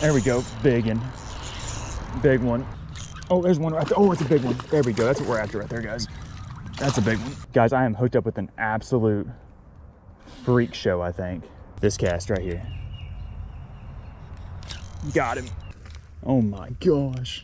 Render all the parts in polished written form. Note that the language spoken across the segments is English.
There we go, big one. Oh, there's one right there. Oh, it's a big one. There we go, that's what we're after right there, guys. That's a big one. Guys, I am hooked up with an absolute freak show, I think. This cast right here. Got him. Oh my gosh.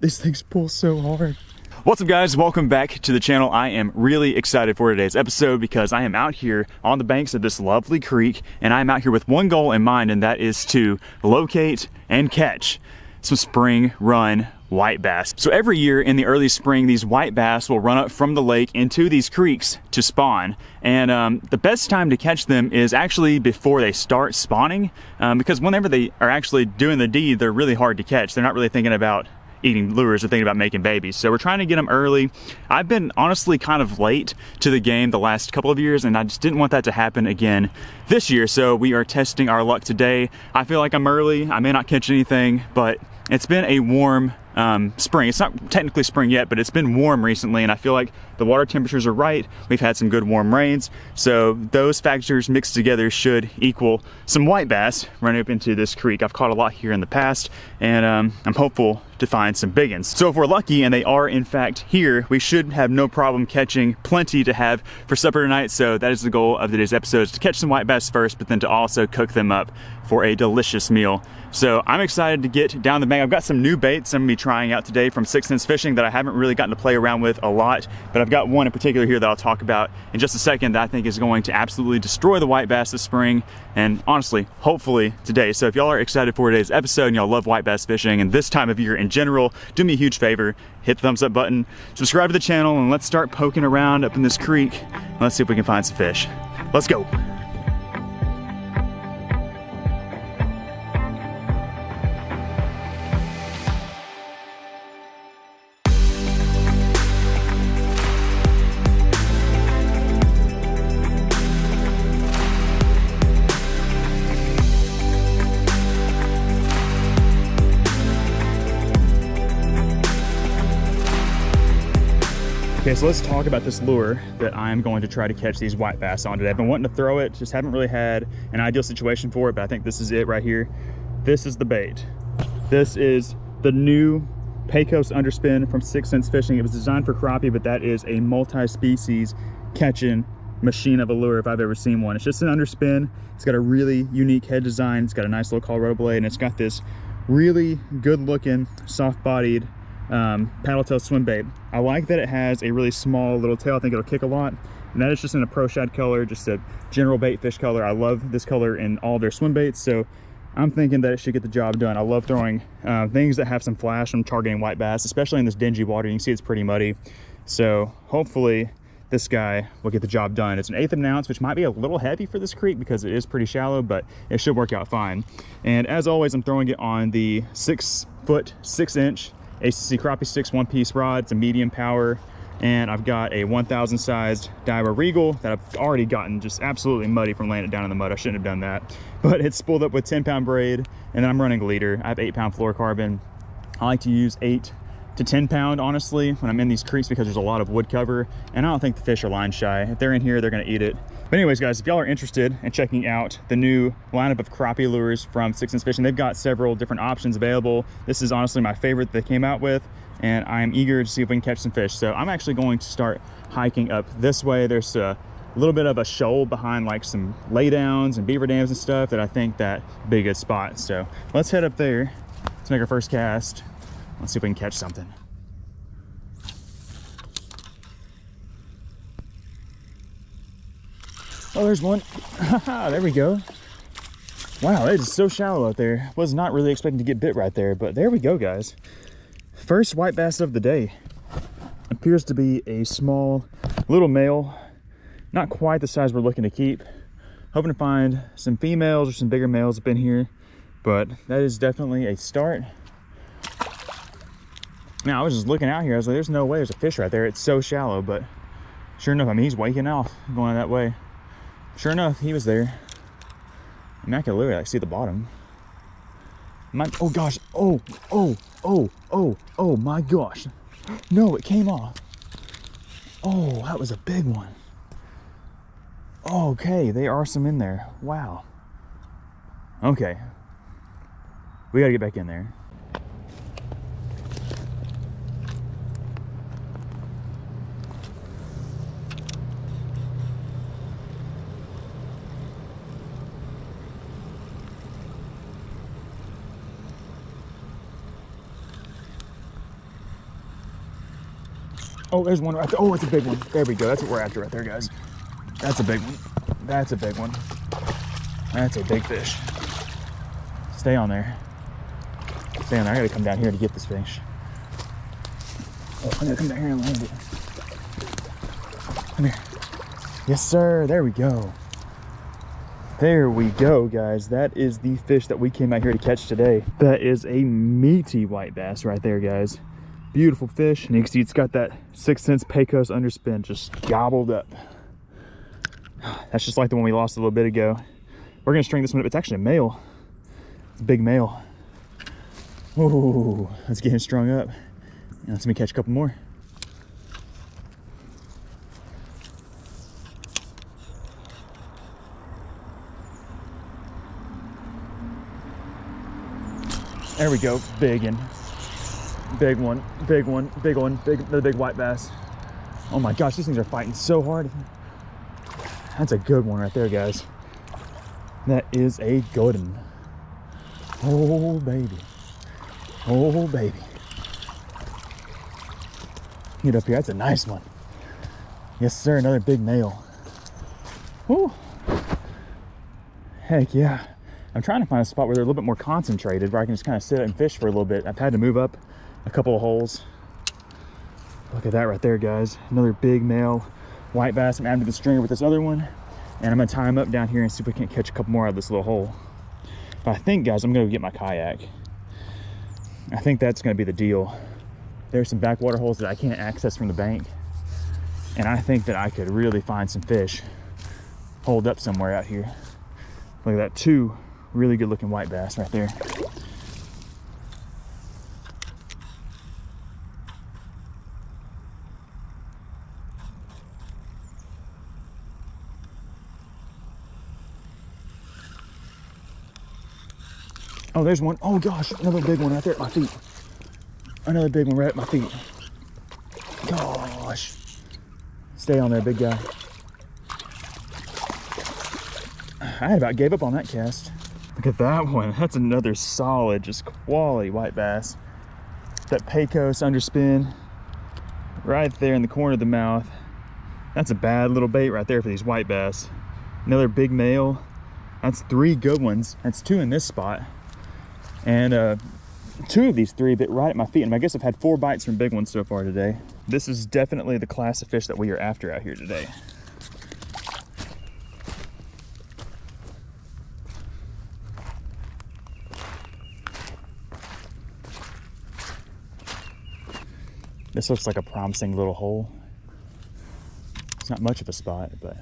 These things pull so hard. What's up, guys? Welcome back to the channel. I am really excited for today's episode because I am out here on the banks of this lovely creek, and I'm out here with one goal in mind, and that is to locate and catch some spring run white bass. So every year in the early spring, these white bass will run up from the lake into these creeks to spawn. And the best time to catch them is actually before they start spawning, because whenever they are actually doing the deed, they're really hard to catch. They're not really thinking about eating lures or thinking about making babies. So we're trying to get them early. I've been honestly kind of late to the game the last couple of years, and I just didn't want that to happen again this year. So we are testing our luck today. I feel like I'm early. I may not catch anything, but it's been a warm spring. It's not technically spring yet, but it's been warm recently, and I feel like the water temperatures are right. We've had some good warm rains, so those factors mixed together should equal some white bass running up into this creek. I've caught a lot here in the past, and I'm hopeful to find some big ones. So if we're lucky and they are in fact here, we should have no problem catching plenty to have for supper tonight. So that is the goal of today's episode, is to catch some white bass first, but then to also cook them up for a delicious meal. So I'm excited to get down the bank. I've got some new baits I'm gonna be trying out today from 6 Sense Fishing that I haven't really gotten to play around with a lot, but I've got one in particular here that I'll talk about in just a second that I think is going to absolutely destroy the white bass this spring, and honestly, hopefully today. So if y'all are excited for today's episode and y'all love white bass fishing and this time of year in general, do me a huge favor, hit the thumbs up button, subscribe to the channel, and let's start poking around up in this creek. Let's see if we can find some fish. Let's go. Okay, so let's talk about this lure that I'm going to try to catch these white bass on today. I've been wanting to throw it, just haven't really had an ideal situation for it, but I think this is it right here. This is the bait. This is the new Pecos underspin from 6 Sense Fishing. It was designed for crappie, but that is a multi-species catching machine of a lure if I've ever seen one. It's just an underspin. It's got a really unique head design. It's got a nice little Colorado blade, and it's got this really good looking, soft-bodied paddle tail swim bait. I like that it has a really small little tail. I think it'll kick a lot, and that is just in a pro shad color, just a general bait fish color. I love this color in all their swim baits, so I'm thinking that it should get the job done. I love throwing things that have some flash. I'm targeting white bass, especially in this dingy water. You can see it's pretty muddy, so hopefully this guy will get the job done. It's an 1/8 of an ounce, which might be a little heavy for this creek because it is pretty shallow, but it should work out fine. And as always, I'm throwing it on the 6-foot 6-inch ACC Crappie Stix 1-piece rod. It's a medium power, and I've got a 1000 sized Daiwa Regal that I've already gotten just absolutely muddy from laying it down in the mud. I shouldn't have done that, but it's spooled up with 10-pound braid, and then I'm running a leader. I have 8-pound fluorocarbon. I like to use 8 to 10-pound honestly when I'm in these creeks because there's a lot of wood cover, and I don't think the fish are line shy. If they're in here, they're gonna eat it. But anyways, guys, if y'all are interested in checking out the new lineup of crappie lures from 6 Sense Fishing, they've got several different options available. This is honestly my favorite they came out with, and I'm eager to see if we can catch some fish. So I'm actually going to start hiking up this way. There's a little bit of a shoal behind like some laydowns and beaver dams and stuff that I think that would be a good spot. So let's head up there. Let's make our first cast. Let's see if we can catch something. Oh, there's one. There we go. Wow, it is so shallow out there. Was not really expecting to get bit right there, but there we go, guys. First white bass of the day. Appears to be a small little male. Not quite the size we're looking to keep. Hoping to find some females or some bigger males up in here, but that is definitely a start. Now, I was just looking out here. I was like, there's no way there's a fish right there. It's so shallow, but sure enough, I mean, he's waking off going that way. Sure enough, he was there. I mean, I can literally like see the bottom. Oh gosh, oh my gosh. No, it came off. Oh, that was a big one. Okay, there are some in there. Wow. Okay. We gotta get back in there. Oh, there's one right there. Oh, it's a big one. There we go. That's what we're after right there, guys. That's a big one. That's a big one. That's a big fish. Stay on there. Stay on there. I gotta come down here to get this fish. Oh, I gotta come down here and land it. Come here. Yes, sir. There we go. There we go, guys. That is the fish that we came out here to catch today. That is a meaty white bass right there, guys. Beautiful fish, and you can see it's got that 6 cents Pecos underspin just gobbled up. That's just like the one we lost a little bit ago. We're gonna string this one up. It's actually a male. It's a big male. Oh, let's get him strung up. And let's me catch a couple more. There we go, big one. Big one, big one, big one, another big white bass. Oh my gosh, these things are fighting so hard. That's a good one right there, guys. That is a good one. Oh baby, oh baby. Get up here, that's a nice one. Yes sir, another big male. Woo. Heck yeah. I'm trying to find a spot where they're a little bit more concentrated, where I can just kind of sit and fish for a little bit. I've had to move up a couple of holes. Look at that right there, guys. Another big male white bass. I'm adding to the stringer with this other one, and I'm gonna tie him up down here and see if we can't catch a couple more out of this little hole. But I think, guys, I'm gonna go get my kayak. I think that's gonna be the deal. There's some backwater holes that I can't access from the bank, and I think that I could really find some fish holed up somewhere out here. Look at that, 2 really good looking white bass right there. Oh, there's one. Oh gosh, another big one right there at my feet. Another big one right at my feet. Gosh. Stay on there, big guy. I had about gave up on that cast. Look at that one. That's another solid, just quality white bass. That Pecos underspin right there in the corner of the mouth. That's a bad little bait right there for these white bass. Another big male. That's 3 good ones. That's 2 in this spot. And 2 of these 3 bit right at my feet. And I guess I've had 4 bites from big ones so far today. This is definitely the class of fish that we are after out here today. This looks like a promising little hole. It's not much of a spot, but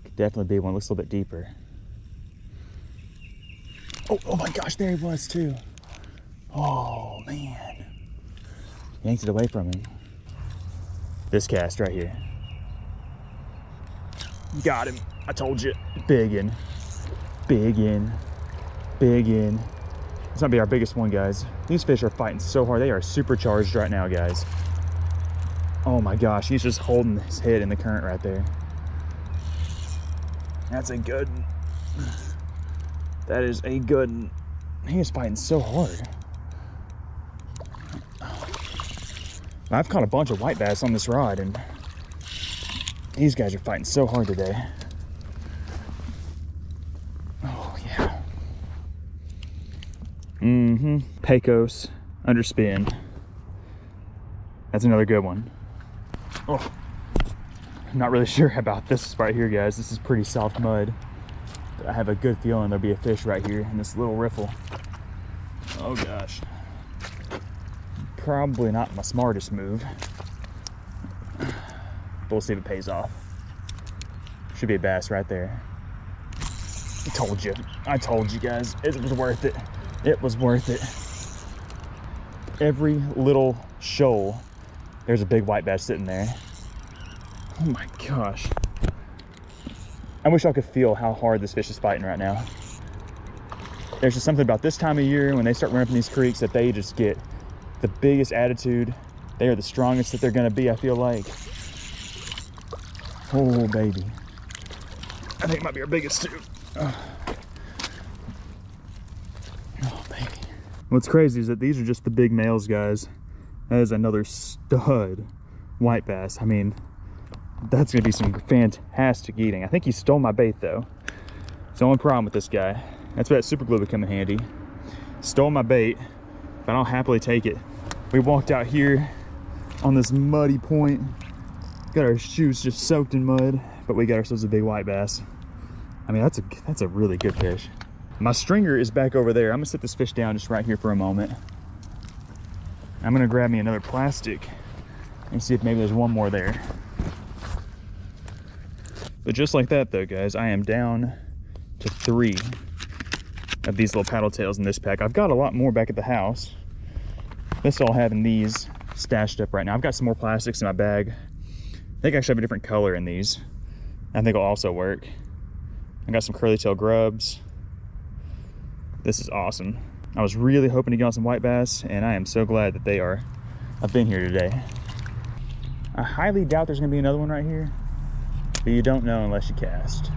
could definitely be one. Looks a little bit deeper. Oh my gosh, there he was too. Oh man. Yanked it away from him. This cast right here. Got him. I told you. Big in. Big in. Big in. This might be our biggest one, guys. These fish are fighting so hard. They are supercharged right now, guys. Oh my gosh, he's just holding his head in the current right there. That's a good one. That is a good one. He is fighting so hard. I've caught a bunch of white bass on this rod, and these guys are fighting so hard today. Oh yeah. Pecos underspin. That's another good one. Oh, I'm not really sure about this right here, guys. This is pretty soft mud. But I have a good feeling there'll be a fish right here in this little riffle. Oh gosh. Probably not my smartest move. But we'll see if it pays off. Should be a bass right there. I told you guys, it was worth it. It was worth it. Every little shoal, there's a big white bass sitting there. Oh my gosh. I wish I could feel how hard this fish is fighting right now. there's just something about this time of year when they start running up in these creeks that they just get the biggest attitude. They are the strongest that they're gonna be, I feel like. Oh, baby. I think it might be our biggest too. Oh, baby. What's crazy is that these are just the big males, guys. That is another stud white bass. I mean, that's gonna be some fantastic eating. I think he stole my bait though. It's the only problem with this guy. That's where that super glue would come in handy. Stole my bait, but I'll happily take it. We walked out here on this muddy point. Got our shoes just soaked in mud, but we got ourselves a big white bass. I mean, that's a really good fish. My stringer is back over there. I'm gonna set this fish down just right here for a moment. I'm gonna grab me another plastic and see if maybe there's one more there. But just like that though, guys, I am down to 3 of these little paddle tails in this pack. I've got a lot more back at the house. Let's all having these stashed up right now. I've got some more plastics in my bag. I think I should have a different color in these. I think it'll also work. I got some curly tail grubs. This is awesome. I was really hoping to get on some white bass, and I am so glad that they are up in here today. I highly doubt there's gonna be another one right here, but you don't know unless you cast.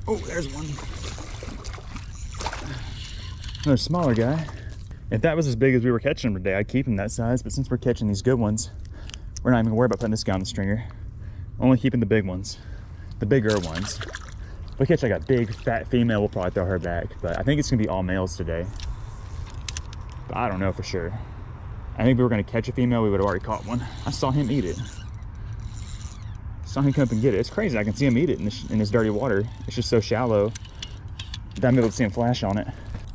Oh, there's one. Another smaller guy. If that was as big as we were catching them today, I'd keep him that size, but since we're catching these good ones, we're not even gonna worry about putting this guy on the stringer. Only keeping the big ones, the bigger ones. If we catch like a big fat female, we'll probably throw her back, but I think it's gonna be all males today. But I don't know for sure. I think if we were gonna catch a female, we would have already caught one. I saw him eat it. Saw him come up and get it. It's crazy, I can see him eat it in this dirty water. It's just so shallow that I'm able to see him flash on it.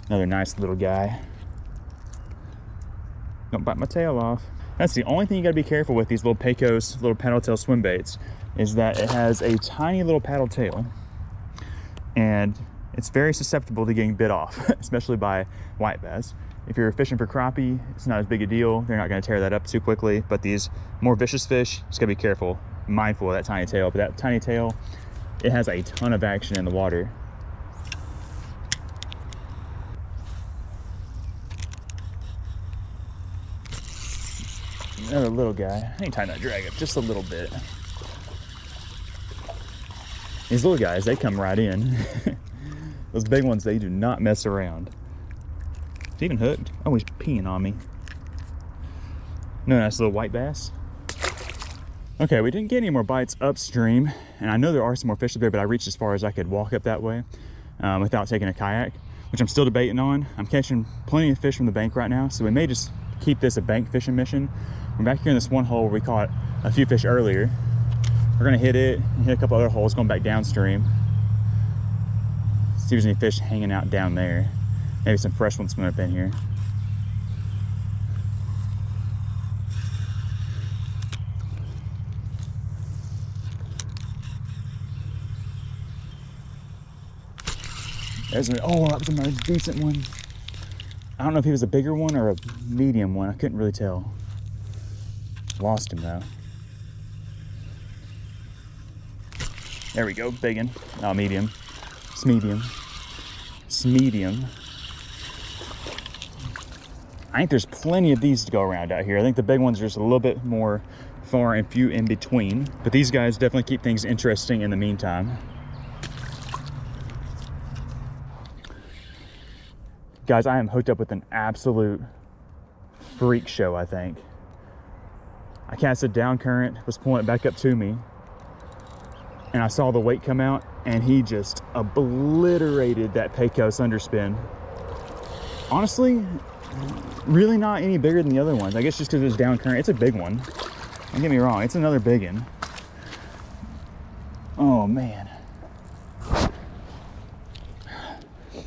Another nice little guy. Don't bite my tail off. That's the only thing you gotta be careful with these little Pecos, little paddle tail swim baits, is that it has a tiny little paddle tail and it's very susceptible to getting bit off, especially by white bass. If you're fishing for crappie, it's not as big a deal. They're not gonna tear that up too quickly, but these more vicious fish, just gotta be careful, mindful of that tiny tail. But that tiny tail, it has a ton of action in the water. Another little guy. I ain't tying that drag up just a little bit. These little guys, they come right in. Those big ones, they do not mess around. Is he even hooked? Oh, he's peeing on me. No, nice little white bass. Okay, we didn't get any more bites upstream, and I know there are some more fish up there, but I reached as far as I could walk up that way without taking a kayak, which I'm still debating on. I'm catching plenty of fish from the bank right now, so we may just keep this a bank fishing mission. We're back here in this one hole where we caught a few fish earlier. We're gonna hit it and hit a couple other holes going back downstream. See if there's any fish hanging out down there. Maybe some fresh ones swimming up in here. Oh, that was another decent one. I don't know if he was a bigger one or a medium one. I couldn't really tell. Lost him though. There we go, big one. Oh, medium. It's medium. It's medium. I think there's plenty of these to go around out here. I think the big ones are just a little bit more far and few in between. But these guys definitely keep things interesting in the meantime. Guys, I am hooked up with an absolute freak show, I think. I casted down current, was pulling it back up to me, and I saw the weight come out, and he just obliterated that Pecos underspin. Honestly, really not any bigger than the other ones. I guess just because it was down current. It's a big one. Don't get me wrong, it's another big one. Oh man.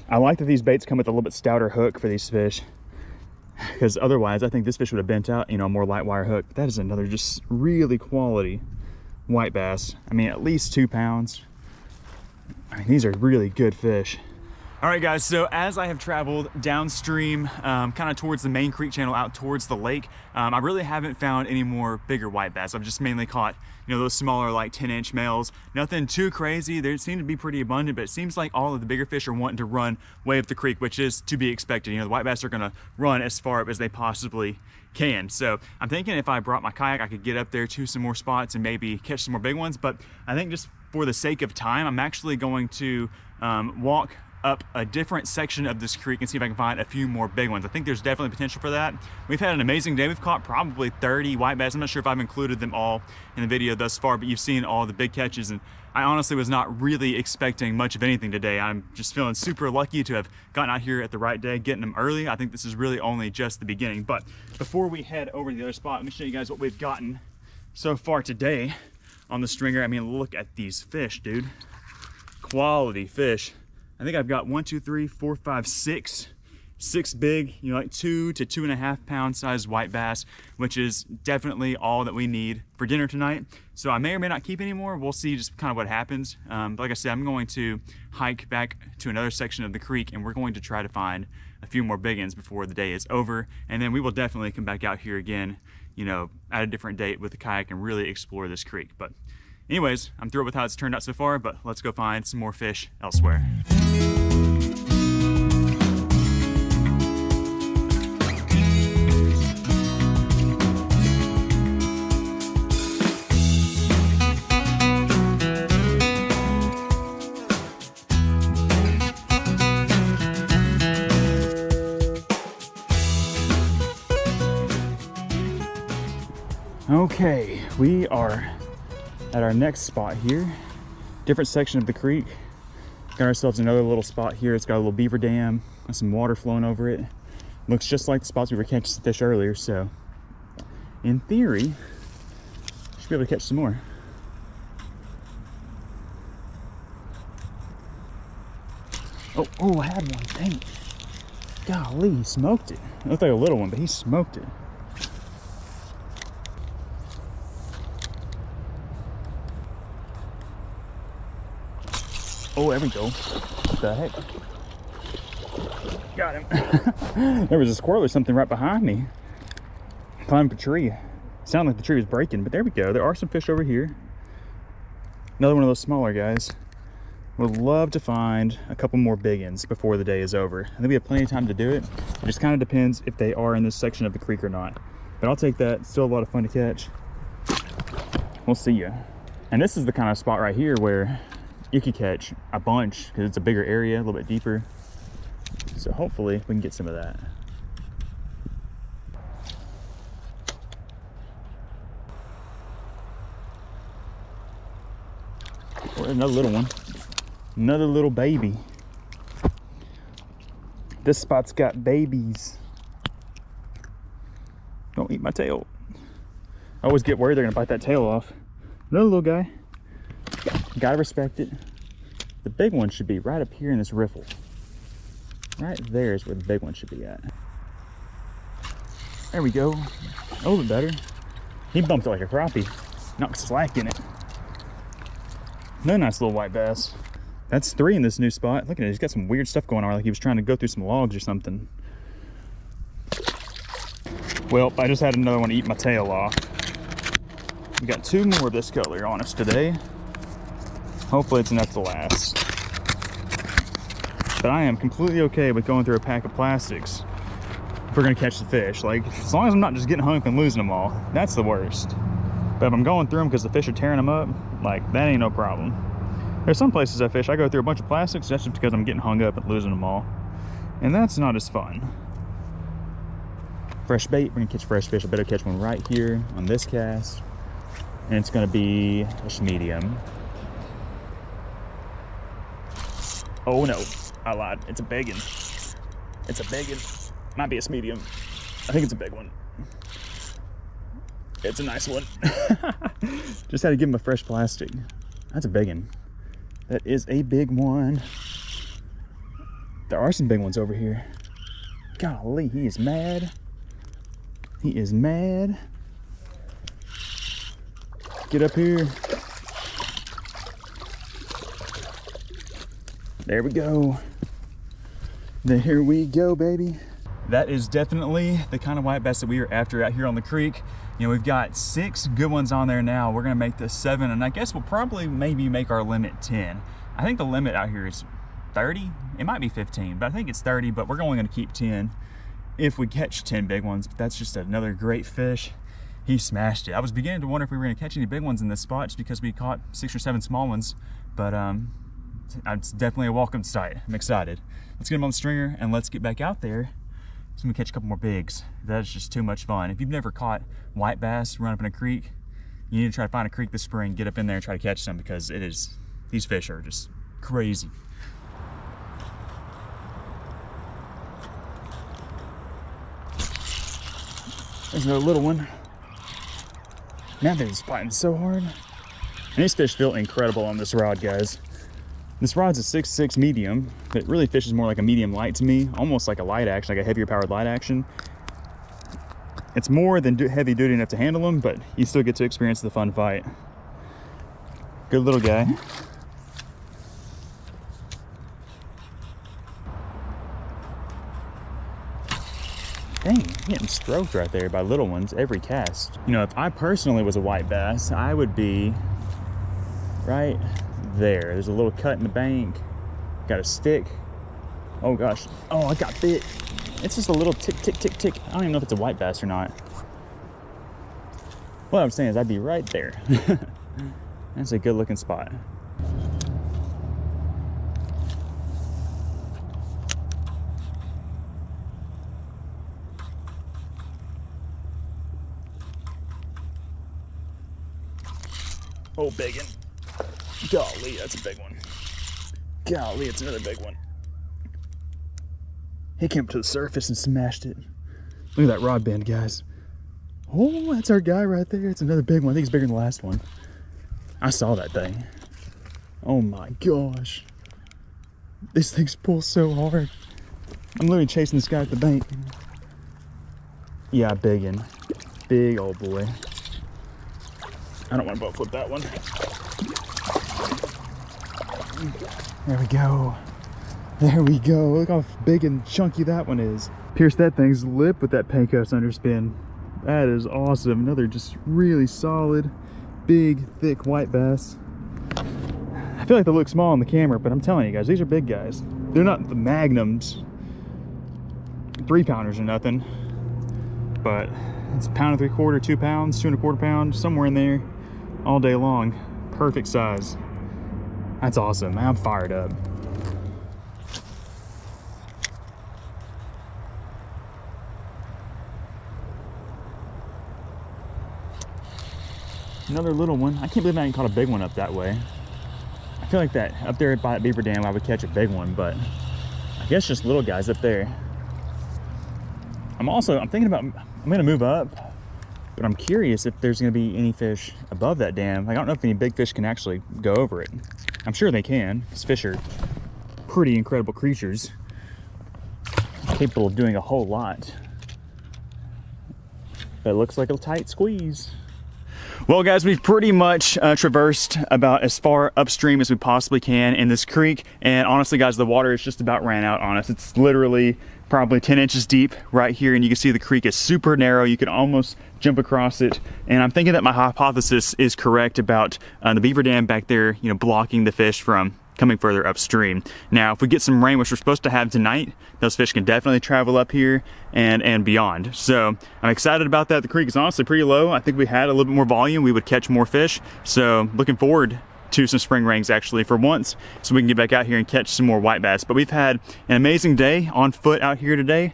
I like that these baits come with a little bit stouter hook for these fish, because otherwise I think this fish would have bent out, you know, a more light wire hook. That is another just really quality white bass. I mean, at least 2 pounds. I mean, these are really good fish. All right, guys, so as I have traveled downstream, kind of towards the main creek channel out towards the lake, I really haven't found any more bigger white bass. I've just mainly caught, you know, those smaller, like 10-inch males. Nothing too crazy. They seem to be pretty abundant, but it seems like all of the bigger fish are wanting to run way up the creek, which is to be expected. You know, the white bass are gonna run as far up as they possibly can. So I'm thinking if I brought my kayak, I could get up there to some more spots and maybe catch some more big ones. But I think just for the sake of time, I'm actually going to walk up a different section of this creek and see if I can find a few more big ones. I think there's definitely potential for that. We've had an amazing day. We've caught probably 30 white bass. I'm not sure if I've included them all in the video thus far, but you've seen all the big catches, and I honestly was not really expecting much of anything today. I'm just feeling super lucky to have gotten out here at the right day, getting them early. I think this is really only just the beginning. But before we head over to the other spot, let me show you guys what we've gotten so far today on the stringer. I mean, look at these fish, dude. Quality fish. I think I've got 1, 2, 3, 4, 5, 6 big, you know, like 2 to 2.5 pound sized white bass, which is definitely all that we need for dinner tonight. So I may or may not keep any more. We'll see just kind of what happens. But like I said, I'm going to hike back to another section of the creek, and we're going to try to find a few more big ones before the day is over. And then we will definitely come back out here again, you know, at a different date with the kayak and really explore this creek. But anyways, I'm thrilled with how it's turned out so far, but let's go find some more fish elsewhere. Okay, we are at our next spot here. Different section of the creek. Got ourselves another little spot here. It's got a little beaver dam and some water flowing over it. Looks just like the spots we were catching fish earlier, so in theory, should be able to catch some more. Oh, I had one, dang it. Golly, he smoked it. It looked like a little one, but he smoked it. Oh, there we go. What the heck? Got him. There was a squirrel or something right behind me. Climbed a tree. Sounded like the tree was breaking, but there we go. There are some fish over here. Another one of those smaller guys. Would love to find a couple more big ones before the day is over. I think we have plenty of time to do it. It just kind of depends if they are in this section of the creek or not. But I'll take that. Still a lot of fun to catch. We'll see ya. And this is the kind of spot right here where you could catch a bunch because it's a bigger area, a little bit deeper. So hopefully we can get some of that. Or another little one. Another little baby. This spot's got babies. Don't eat my tail. I always get worried they're gonna bite that tail off. Another little guy. Gotta respect it. The big one should be right up here in this riffle. Right there is where the big one should be at. There we go. A little bit better. He bumped it like a crappie. Not slack in it. No, nice little white bass. That's 3 in this new spot. Look at it, he's got some weird stuff going on, like he was trying to go through some logs or something. Well, I just had another one eat my tail off. We got 2 more of this color on us today. Hopefully it's enough to last. But I am completely okay with going through a pack of plastics if we're gonna catch the fish. Like, as long as I'm not just getting hung up and losing them all, that's the worst. But if I'm going through them because the fish are tearing them up, like, that ain't no problem. There's some places I fish, I go through a bunch of plastics, that's just because I'm getting hung up and losing them all. And that's not as fun. Fresh bait, we're gonna catch fresh fish. I better catch one right here on this cast. And it's gonna be a medium. Oh no, I lied, it's a big one. It's a big one. Might be a medium. I think it's a big one. It's a nice one. Just had to give him a fresh plastic. That's a big one. That is a big one. There are some big ones over here. Golly, he is mad. He is mad. Get up here. There we go. There we go, baby. That is definitely the kind of white bass that we are after out here on the creek. You know, we've got 6 good ones on there now. We're gonna make this 7, and I guess we'll probably maybe make our limit 10. I think the limit out here is 30. It might be 15, but I think it's 30, but we're only gonna keep 10 if we catch 10 big ones. But that's just another great fish. He smashed it. I was beginning to wonder if we were gonna catch any big ones in this spot just because we caught 6 or 7 small ones, but it's definitely a welcome sight. I'm excited. Let's get him on the stringer and let's get back out there so we can catch a couple more bigs. That is just too much fun. If you've never caught white bass run up in a creek, you need to try to find a creek this spring, get up in there and try to catch some, because these fish are just crazy. There's another little one. Man, they're spotting so hard. And these fish feel incredible on this rod, guys. This rod's a 6'6" medium. It really fishes more like a medium light to me, almost like a light action, like a heavier powered light action. It's more than heavy duty enough to handle them, but you still get to experience the fun fight. Good little guy. Dang, getting stroked right there by little ones every cast. You know, if I personally was a white bass, I would be right there. There's a little cut in the bank. Got a stick. Oh gosh. Oh, I got bit. It's just a little tick, tick, tick, tick. I don't even know if it's a white bass or not. What I'm saying is I'd be right there. That's a good looking spot. Oh, big one. Golly, that's a big one. Golly, it's another big one. He came up to the surface and smashed it. Look at that rod bend, guys. Oh, that's our guy right there. It's another big one. I think it's bigger than the last one. I saw that thing. Oh my gosh. These things pull so hard. I'm literally chasing this guy at the bank. Yeah, big one. Big old boy. I don't want to boat flip that one. There we go. There we go. Look how big and chunky that one is. Pierced that thing's lip with that Pecos underspin. That is awesome. Another just really solid, big, thick white bass. I feel like they look small on the camera, but I'm telling you guys, these are big guys. They're not the magnums, 3-pounders or nothing, but it's 1 3/4, 2 pounds, 2 1/4 pounds, somewhere in there, all day long. Perfect size. That's awesome. I'm fired up. Another little one. I can't believe I ain't caught a big one up that way. I feel like that up there by that beaver dam I would catch a big one, but I guess just little guys up there. I'm thinking about, I'm gonna move up, but I'm curious if there's gonna be any fish above that dam. I don't know if any big fish can actually go over it. I'm sure they can, because fish are pretty incredible creatures, capable of doing a whole lot. But it looks like a tight squeeze. Well, guys, we've pretty much traversed about as far upstream as we possibly can in this creek, and honestly, guys, the water is just about ran out on us. It's literally probably 10 inches deep right here, and you can see the creek is super narrow. You can almost jump across it, and I'm thinking that my hypothesis is correct about the beaver dam back there, you know, blocking the fish from coming further upstream. Now, if we get some rain, which we're supposed to have tonight, those fish can definitely travel up here and beyond. So I'm excited about that. The creek is honestly pretty low. I think we had a little bit more volume, we would catch more fish. So looking forward to some spring rains actually for once, so we can get back out here and catch some more white bass. But we've had an amazing day on foot out here today.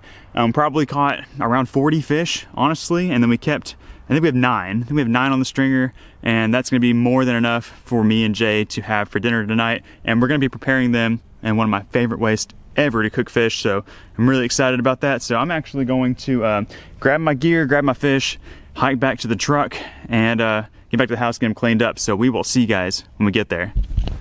Probably caught around 40 fish, honestly, and then we kept, I think we have 9. I think we have 9 on the stringer, and that's gonna be more than enough for me and Jay to have for dinner tonight. And we're gonna be preparing them in one of my favorite ways ever to cook fish, so I'm really excited about that. So I'm actually going to grab my gear, grab my fish, hike back to the truck, and get back to the house, get them cleaned up. So we will see you guys when we get there.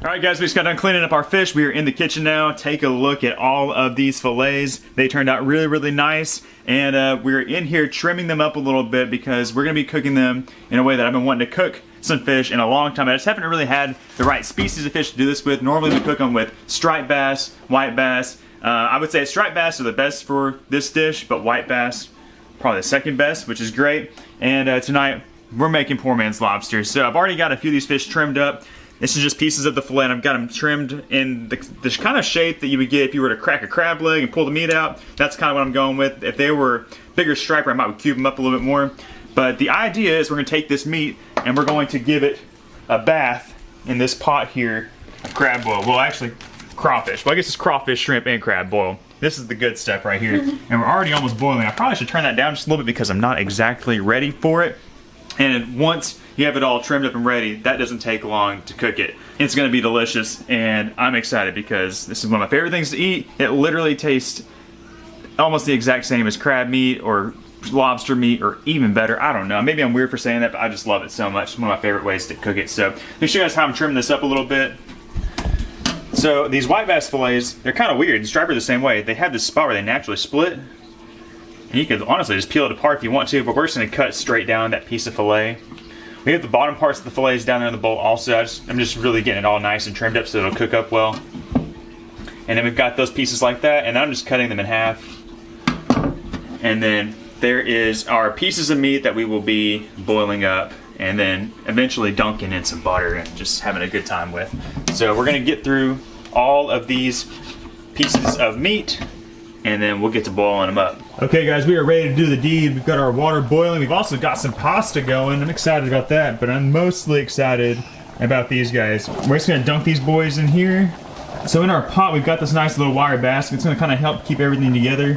All right, guys, we just got done cleaning up our fish. We are in the kitchen now. Take a look at all of these fillets. They turned out really, really nice. And we're in here trimming them up a little bit because we're gonna be cooking them in a way that I've been wanting to cook some fish in a long time. I just haven't really had the right species of fish to do this with. Normally we cook them with striped bass, white bass, I would say striped bass are the best for this dish, but white bass probably the second best, which is great. And tonight we're making poor man's lobster. So I've already got a few of these fish trimmed up. This is just pieces of the fillet, and I've got them trimmed in the kind of shape that you would get if you were to crack a crab leg and pull the meat out. That's kind of what I'm going with. If they were bigger striper, I might cube them up a little bit more. But the idea is we're going to take this meat and we're going to give it a bath in this pot here of crab boil. Well, actually, crawfish. Well, I guess it's crawfish, shrimp, and crab boil. This is the good stuff right here. And we're already almost boiling. I probably should turn that down just a little bit because I'm not exactly ready for it. And once you have it all trimmed up and ready, that doesn't take long to cook it. It's gonna be delicious, and I'm excited because this is one of my favorite things to eat. It literally tastes almost the exact same as crab meat or lobster meat, or even better. I don't know. Maybe I'm weird for saying that, but I just love it so much. It's one of my favorite ways to cook it. So let me show you guys how I'm trimming this up a little bit. So these white bass fillets, they're kind of weird. The striper the same way. They have this spot where they naturally split. And you could honestly just peel it apart if you want to, but we're just going to cut straight down that piece of fillet. We have the bottom parts of the fillets down there in the bowl also. I'm just really getting it all nice and trimmed up so it'll cook up well. And then we've got those pieces like that, and I'm just cutting them in half. And then there is our pieces of meat that we will be boiling up and then eventually dunking in some butter and just having a good time with. So we're going to get through all of these pieces of meat, and then we'll get to boiling them up. Okay guys, we are ready to do the deed. We've got our water boiling. We've also got some pasta going. I'm excited about that, but I'm mostly excited about these guys. We're just gonna dunk these boys in here. So in our pot, we've got this nice little wire basket. It's gonna kind of help keep everything together.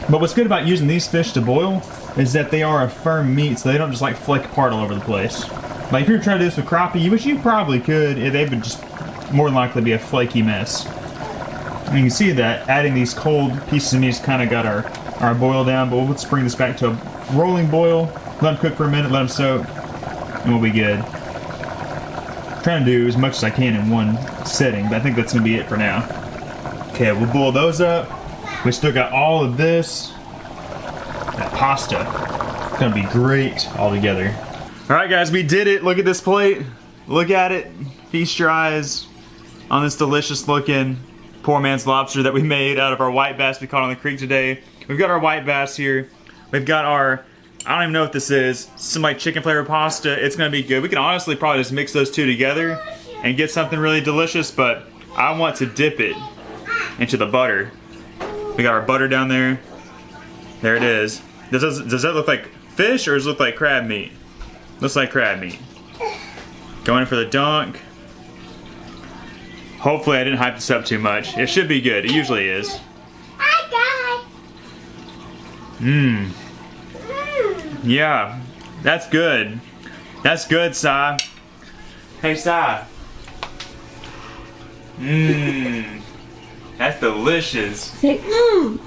But what's good about using these fish to boil is that they are a firm meat, so they don't just like flake apart all over the place. Like if you're trying to do this with crappie, which you probably could, they would just more than likely be a flaky mess. And you can see that adding these cold pieces of meat has kind of got our boil down, but let's bring this back to a rolling boil, let them cook for a minute, let them soak, and we'll be good. I'm trying to do as much as I can in one setting, but I think that's going to be it for now. Okay, we'll boil those up. We still got all of this. That pasta. It's going to be great all together. Alright guys, we did it. Look at this plate. Look at it. Feast your eyes on this delicious looking poor man's lobster that we made out of our white bass we caught on the creek today. We've got our white bass here. We've got our, I don't even know what this is, some like chicken flavored pasta. It's gonna be good. We can honestly probably just mix those two together and get something really delicious, but I want to dip it into the butter. We got our butter down there. There it is. Does that look like fish or does it look like crab meat? Looks like crab meat. Going in for the dunk. Hopefully I didn't hype this up too much. It should be good. It usually is. Mmm. Yeah, that's good. That's good, Sai. Hey, Sai. Mmm. That's delicious. Say mmm.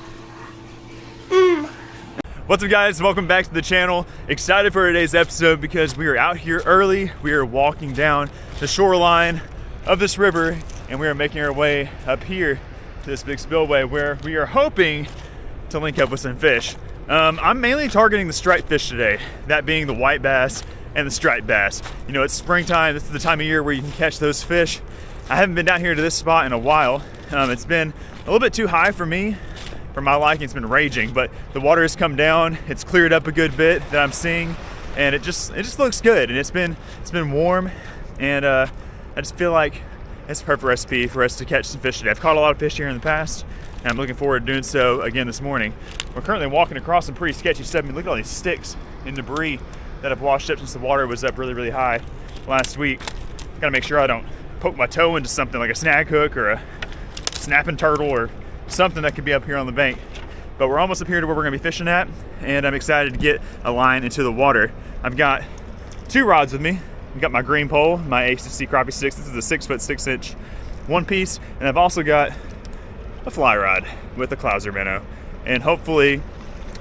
Mmm. What's up guys, welcome back to the channel. Excited for today's episode because we are out here early. We are walking down the shoreline of this river and we are making our way up here to this big spillway where we are hoping to link up with some fish. I'm mainly targeting the striped fish today, that being the white bass and the striped bass. You know, it's springtime, this is the time of year where you can catch those fish. I haven't been down here to this spot in a while. It's been a little bit too high for me. For my liking, it's been raging, but the water has come down. It's cleared up a good bit that I'm seeing, and it just looks good. And it's been warm, and I just feel like it's a perfect recipe for us to catch some fish today. I've caught a lot of fish here in the past, and I'm looking forward to doing so again this morning. We're currently walking across some pretty sketchy stuff. I mean, look at all these sticks and debris that have washed up since the water was up really, really high last week. Gotta make sure I don't poke my toe into something like a snag hook or a snapping turtle or something that could be up here on the bank. But we're almost up here to where we're gonna be fishing at, and I'm excited to get a line into the water. I've got two rods with me. I've got my green pole, my ACC Crappie Stix. This is a 6-foot 6-inch one piece, and I've also got a fly rod with a Clouser minnow, and hopefully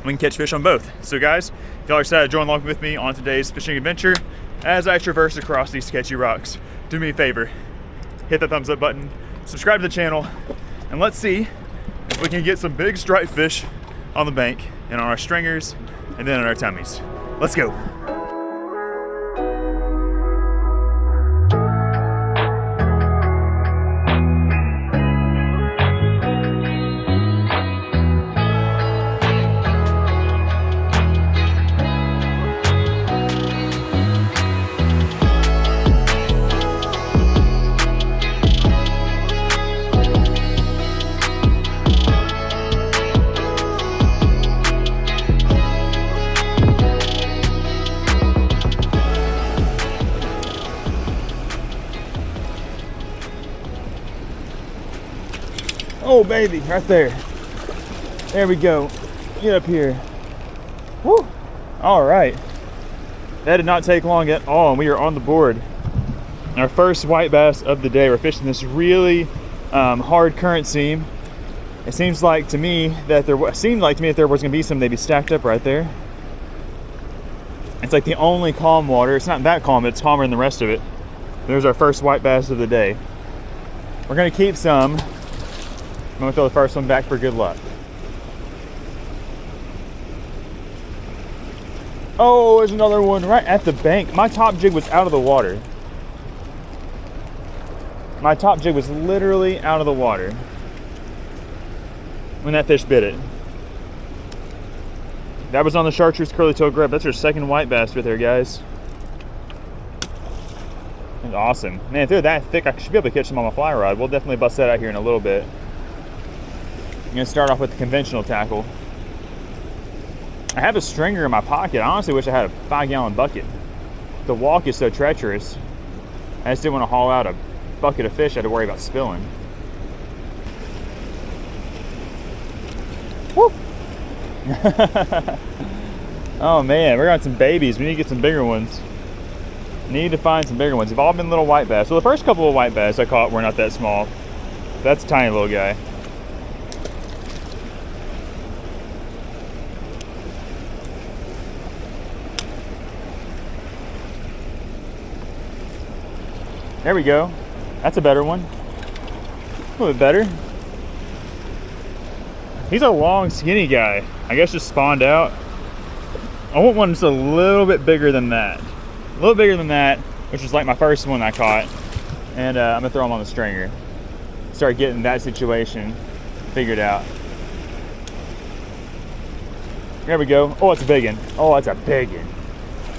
we can catch fish on both. So guys, if y'all are excited to join along with me on today's fishing adventure as I traverse across these sketchy rocks, do me a favor, hit the thumbs up button, subscribe to the channel, and let's see if we can get some big striped fish on the bank and on our stringers and then on our tummies. Let's go. Oh, baby, right there. There we go. Get up here. Woo. All right. That did not take long at all, and we are on the board. Our first white bass of the day. We're fishing this really hard current seam. It seems like to me that there was going to be some, they'd be stacked up right there. It's like the only calm water. It's not that calm, but it's calmer than the rest of it. There's our first white bass of the day. We're going to keep some. I'm going to throw the first one back for good luck. Oh, there's another one right at the bank. My top jig was out of the water. My top jig was literally out of the water when that fish bit it. That was on the chartreuse curly tail grub. That's our second white bass right there, guys. That's awesome. Man, if they're that thick, I should be able to catch them on my fly rod. We'll definitely bust that out here in a little bit. I'm gonna start off with the conventional tackle. I have a stringer in my pocket. I honestly wish I had a 5-gallon bucket. The walk is so treacherous. I just didn't want to haul out a bucket of fish I had to worry about spilling. Woo! Oh man, we're got some babies. We need to get some bigger ones. Need to find some bigger ones. They've all been little white bass. Well, the first couple of white bass I caught were not that small. That's a tiny little guy. There we go. That's a better one. A little bit better. He's a long, skinny guy. I guess just spawned out. I want one that's a little bit bigger than that. A little bigger than that, which was like my first one I caught. And I'm gonna throw him on the stringer. Start getting that situation figured out. There we go. Oh, it's a big one. Oh, that's a big one.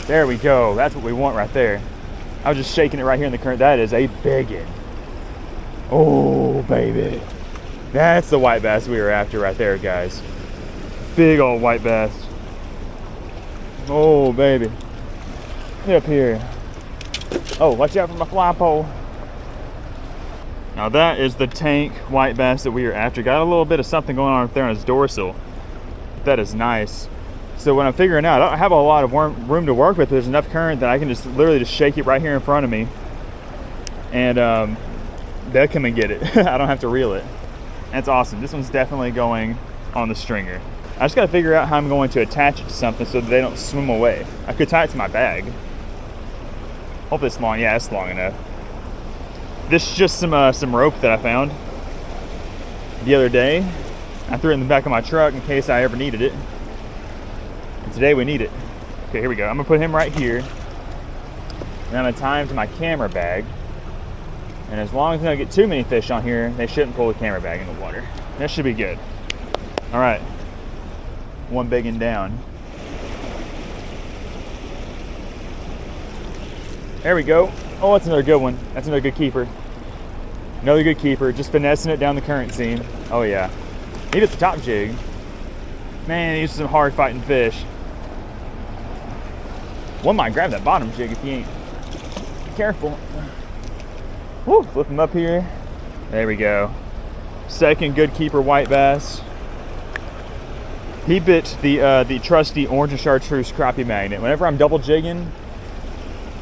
There we go. That's what we want right there. I was just shaking it right here in the current. That is a big one. Oh, baby. That's the white bass we were after right there, guys. Big old white bass. Oh, baby. Get up here. Oh, watch out for my fly pole. Now that is the tank white bass that we are after. Got a little bit of something going on up there on his dorsal. That is nice. So when I'm figuring out, I don't have a lot of room to work with. There's enough current that I can just literally just shake it right here in front of me. And they'll come and get it. I don't have to reel it. That's awesome. This one's definitely going on the stringer. I just got to figure out how I'm going to attach it to something so that they don't swim away. I could tie it to my bag. Hope it's long. Yeah, it's long enough. This is just some rope that I found the other day. I threw it in the back of my truck in case I ever needed it. And today we need it. Okay, here we go. I'm gonna put him right here. And I'm gonna tie him to my camera bag. And as long as I don't get too many fish on here, they shouldn't pull the camera bag in the water. That should be good. All right, one big one down. There we go. Oh, that's another good one. That's another good keeper. Another good keeper, just finessing it down the current seam. Oh yeah. He hit the top jig. Man, he's some hard fighting fish. One might grab that bottom jig if you ain't careful. Woo, flip him up here. There we go. Second good keeper white bass. He bit the trusty orange and chartreuse crappie magnet. Whenever I'm double jigging,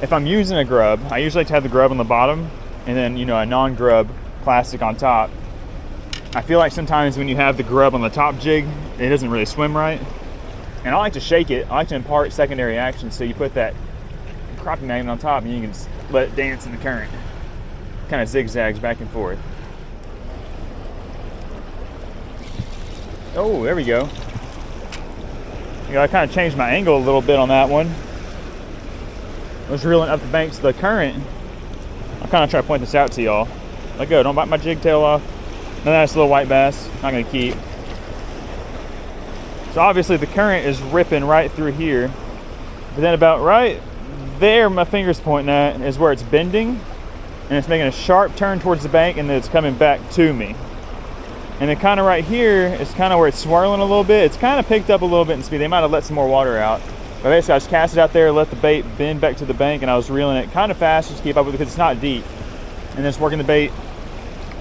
if I'm using a grub, I usually like to have the grub on the bottom and then, you know, a non-grub plastic on top. I feel like sometimes when you have the grub on the top jig, it doesn't really swim right. And I like to shake it. I like to impart secondary action. So you put that crappie magnet on top and you can just let it dance in the current. Kind of zigzags back and forth. Oh, there we go. You know, I kind of changed my angle a little bit on that one. I was reeling up the banks of the current. I'll kind of try to point this out to y'all. Let go, don't bite my jig tail off. Another nice little white bass, not gonna keep. So obviously the current is ripping right through here. But then about right there, my finger's pointing at, is where it's bending. And it's making a sharp turn towards the bank and then it's coming back to me. And then kind of right here is kind of where it's swirling a little bit. It's kind of picked up a little bit in speed. They might have let some more water out. But basically I just cast it out there, let the bait bend back to the bank, and I was reeling it kind of fast just to keep up with it because it's not deep. And then just working the bait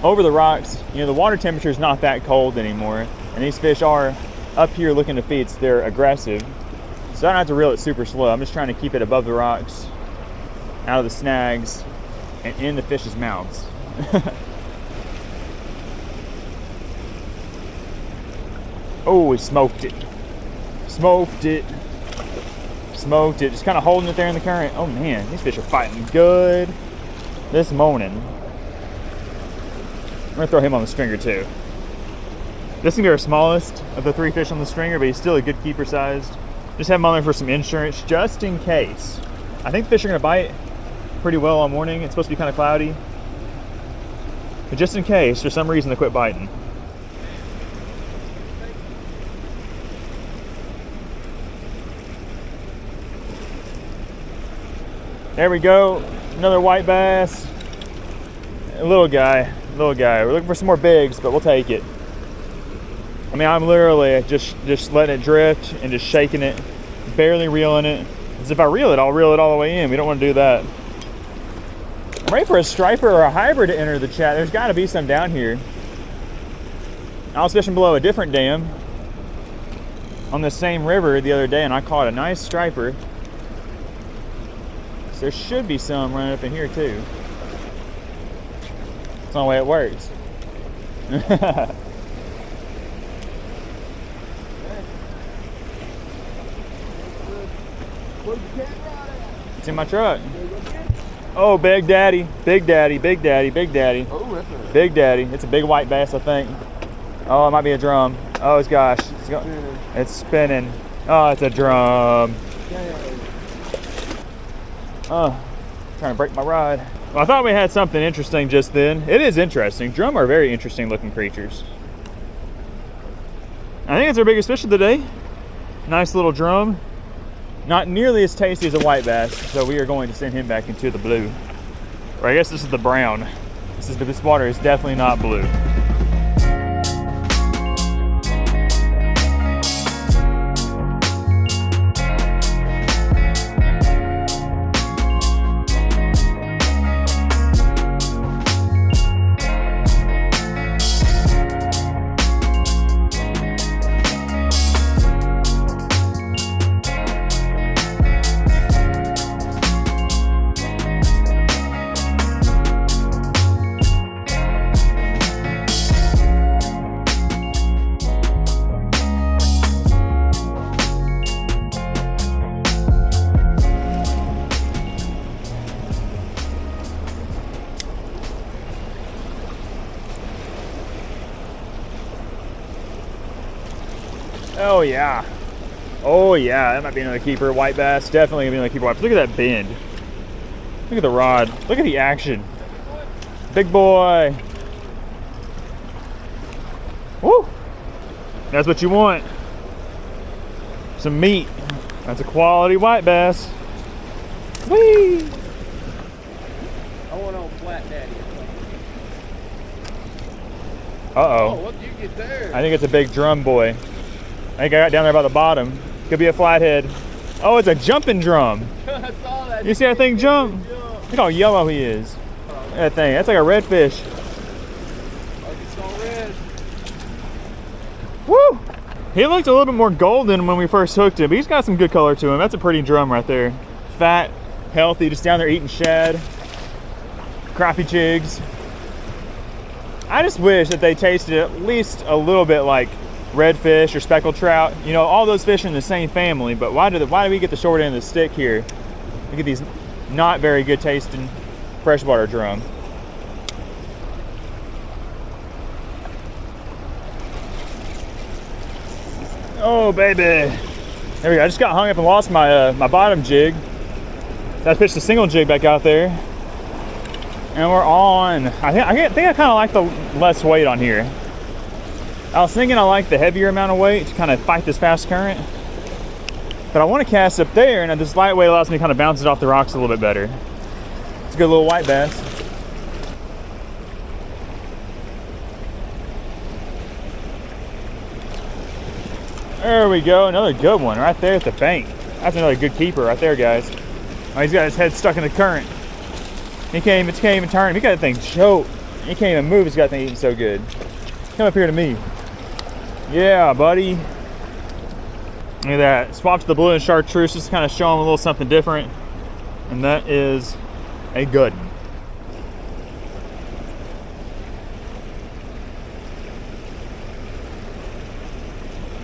over the rocks, you know, the water temperature is not that cold anymore, and these fish are up here looking to feed, so they're aggressive. So I don't have to reel it super slow. I'm just trying to keep it above the rocks, out of the snags, and in the fish's mouths. Oh, we smoked it. Smoked it. Smoked it. Just kind of holding it there in the current. Oh man, these fish are fighting good this morning. I'm gonna throw him on the stringer too. This is gonna be our smallest of the 3 fish on the stringer, but he's still a good keeper sized. Just have him on there for some insurance, just in case. I think the fish are gonna bite pretty well all morning. It's supposed to be kind of cloudy. But just in case, for some reason, they quit biting. There we go, another white bass. A little guy. We're looking for some more bigs, but we'll take it. I mean, I'm literally just letting it drift and just shaking it, barely reeling it. Because if I reel it, I'll reel it all the way in. We don't want to do that. I'm ready for a striper or a hybrid to enter the chat. There's got to be some down here. I was fishing below a different dam on the same river the other day, and I caught a nice striper. So there should be some running up in here too. That's the only way it works. It's in my truck. Oh, Big Daddy, Big Daddy, Big Daddy, Big Daddy. Oh, that's a Big Daddy. It's a big white bass, I think. Oh, it might be a drum. Oh, gosh. It's spinning. Oh, it's a drum. Oh, trying to break my rod. Well, I thought we had something interesting just then. It is interesting. Drum are very interesting looking creatures. I think it's our biggest fish of the day. Nice little drum. Not nearly as tasty as a white bass, so we are going to send him back into the blue. Or I guess this is the brown. This water is definitely not blue. Oh yeah. Oh yeah, that might be another keeper. White bass, definitely gonna be another keeper. White bass. Look at that bend. Look at the rod. Look at the action. Big boy. Woo! That's what you want. Some meat. That's a quality white bass. Whee! I want on flat daddy. Uh-oh. Oh, what did you get there? I think it's a big drum boy. I think I got down there by the bottom. Could be a flathead. Oh, it's a jumping drum. I saw that. You see that thing jump? Look how yellow he is. Look at that thing. That's like a redfish. Oh, it's all red. Woo! He looked a little bit more golden when we first hooked him, but he's got some good color to him. That's a pretty drum right there. Fat, healthy, just down there eating shad. Crappie jigs. I just wish that they tasted at least a little bit like redfish or speckled trout. You know, all those fish are in the same family, but why do we get the short end of the stick here? Look at these not very good tasting freshwater drum. Oh baby, there we go. I just got hung up and lost my my bottom jig. So I pitched a single jig back out there, and we're on. I think I kind of like the less weight on here. I was thinking I like the heavier amount of weight to kind of fight this fast current, but I want to cast up there, and this light weight allows me to kind of bounce it off the rocks a little bit better. It's a good little white bass. There we go, another good one right there at the bank. That's another good keeper right there, guys. Oh, he's got his head stuck in the current. He can't even turn. He got that thing choked. He can't even move. He's got thing eating so good. Come up here to me. Yeah, buddy. Look at that. Swap to the blue and chartreuse. Just kind of show him a little something different. And that is a good one.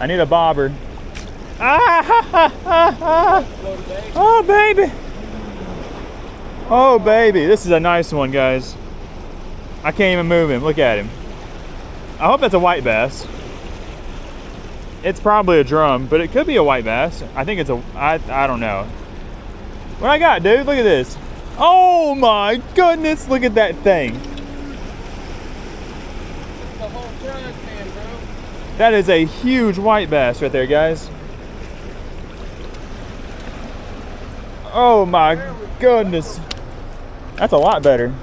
I need a bobber. Ah, ha, ha, ha, ha. Oh, baby. Oh, baby. This is a nice one, guys. I can't even move him. Look at him. I hope that's a white bass. It's probably a drum, but it could be a white bass. I think it's a, I don't know. What I got, dude? Look at this. Oh my goodness, look at that thing. The whole frying pan, bro. That is a huge white bass right there, guys. Oh my goodness. That's a lot better.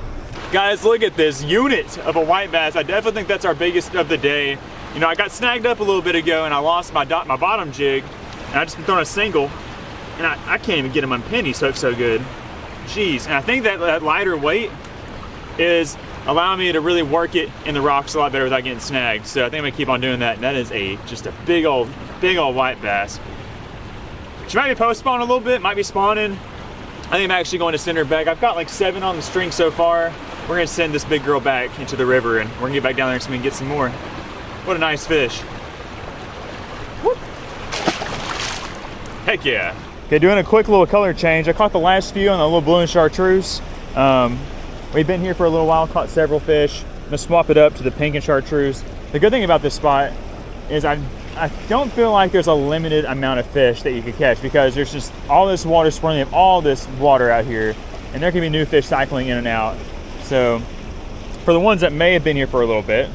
Guys, look at this unit of a white bass. I definitely think that's our biggest of the day. You know, I got snagged up a little bit ago and I lost my bottom jig, and I just been throwing a single, and I can't even get him on pin. He's hooked so good. Jeez, and I think that lighter weight is allowing me to really work it in the rocks a lot better without getting snagged. So I think I'm gonna keep on doing that. And that is just a big old white bass. She might be post-spawn a little bit, might be spawning. I think I'm actually going to send her back. I've got like 7 on the string so far. We're gonna send this big girl back into the river, and we're gonna get back down there so we can get some more. What a nice fish. Whoop. Heck yeah. Okay, doing a quick little color change. I caught the last few on the little blue and chartreuse. We've been here for a little while, caught several fish. I'm gonna swap it up to the pink and chartreuse. The good thing about this spot is I don't feel like there's a limited amount of fish that you can catch, because there's just all this water swirling. You have all this water out here, and there can be new fish cycling in and out. So for the ones that may have been here for a little bit,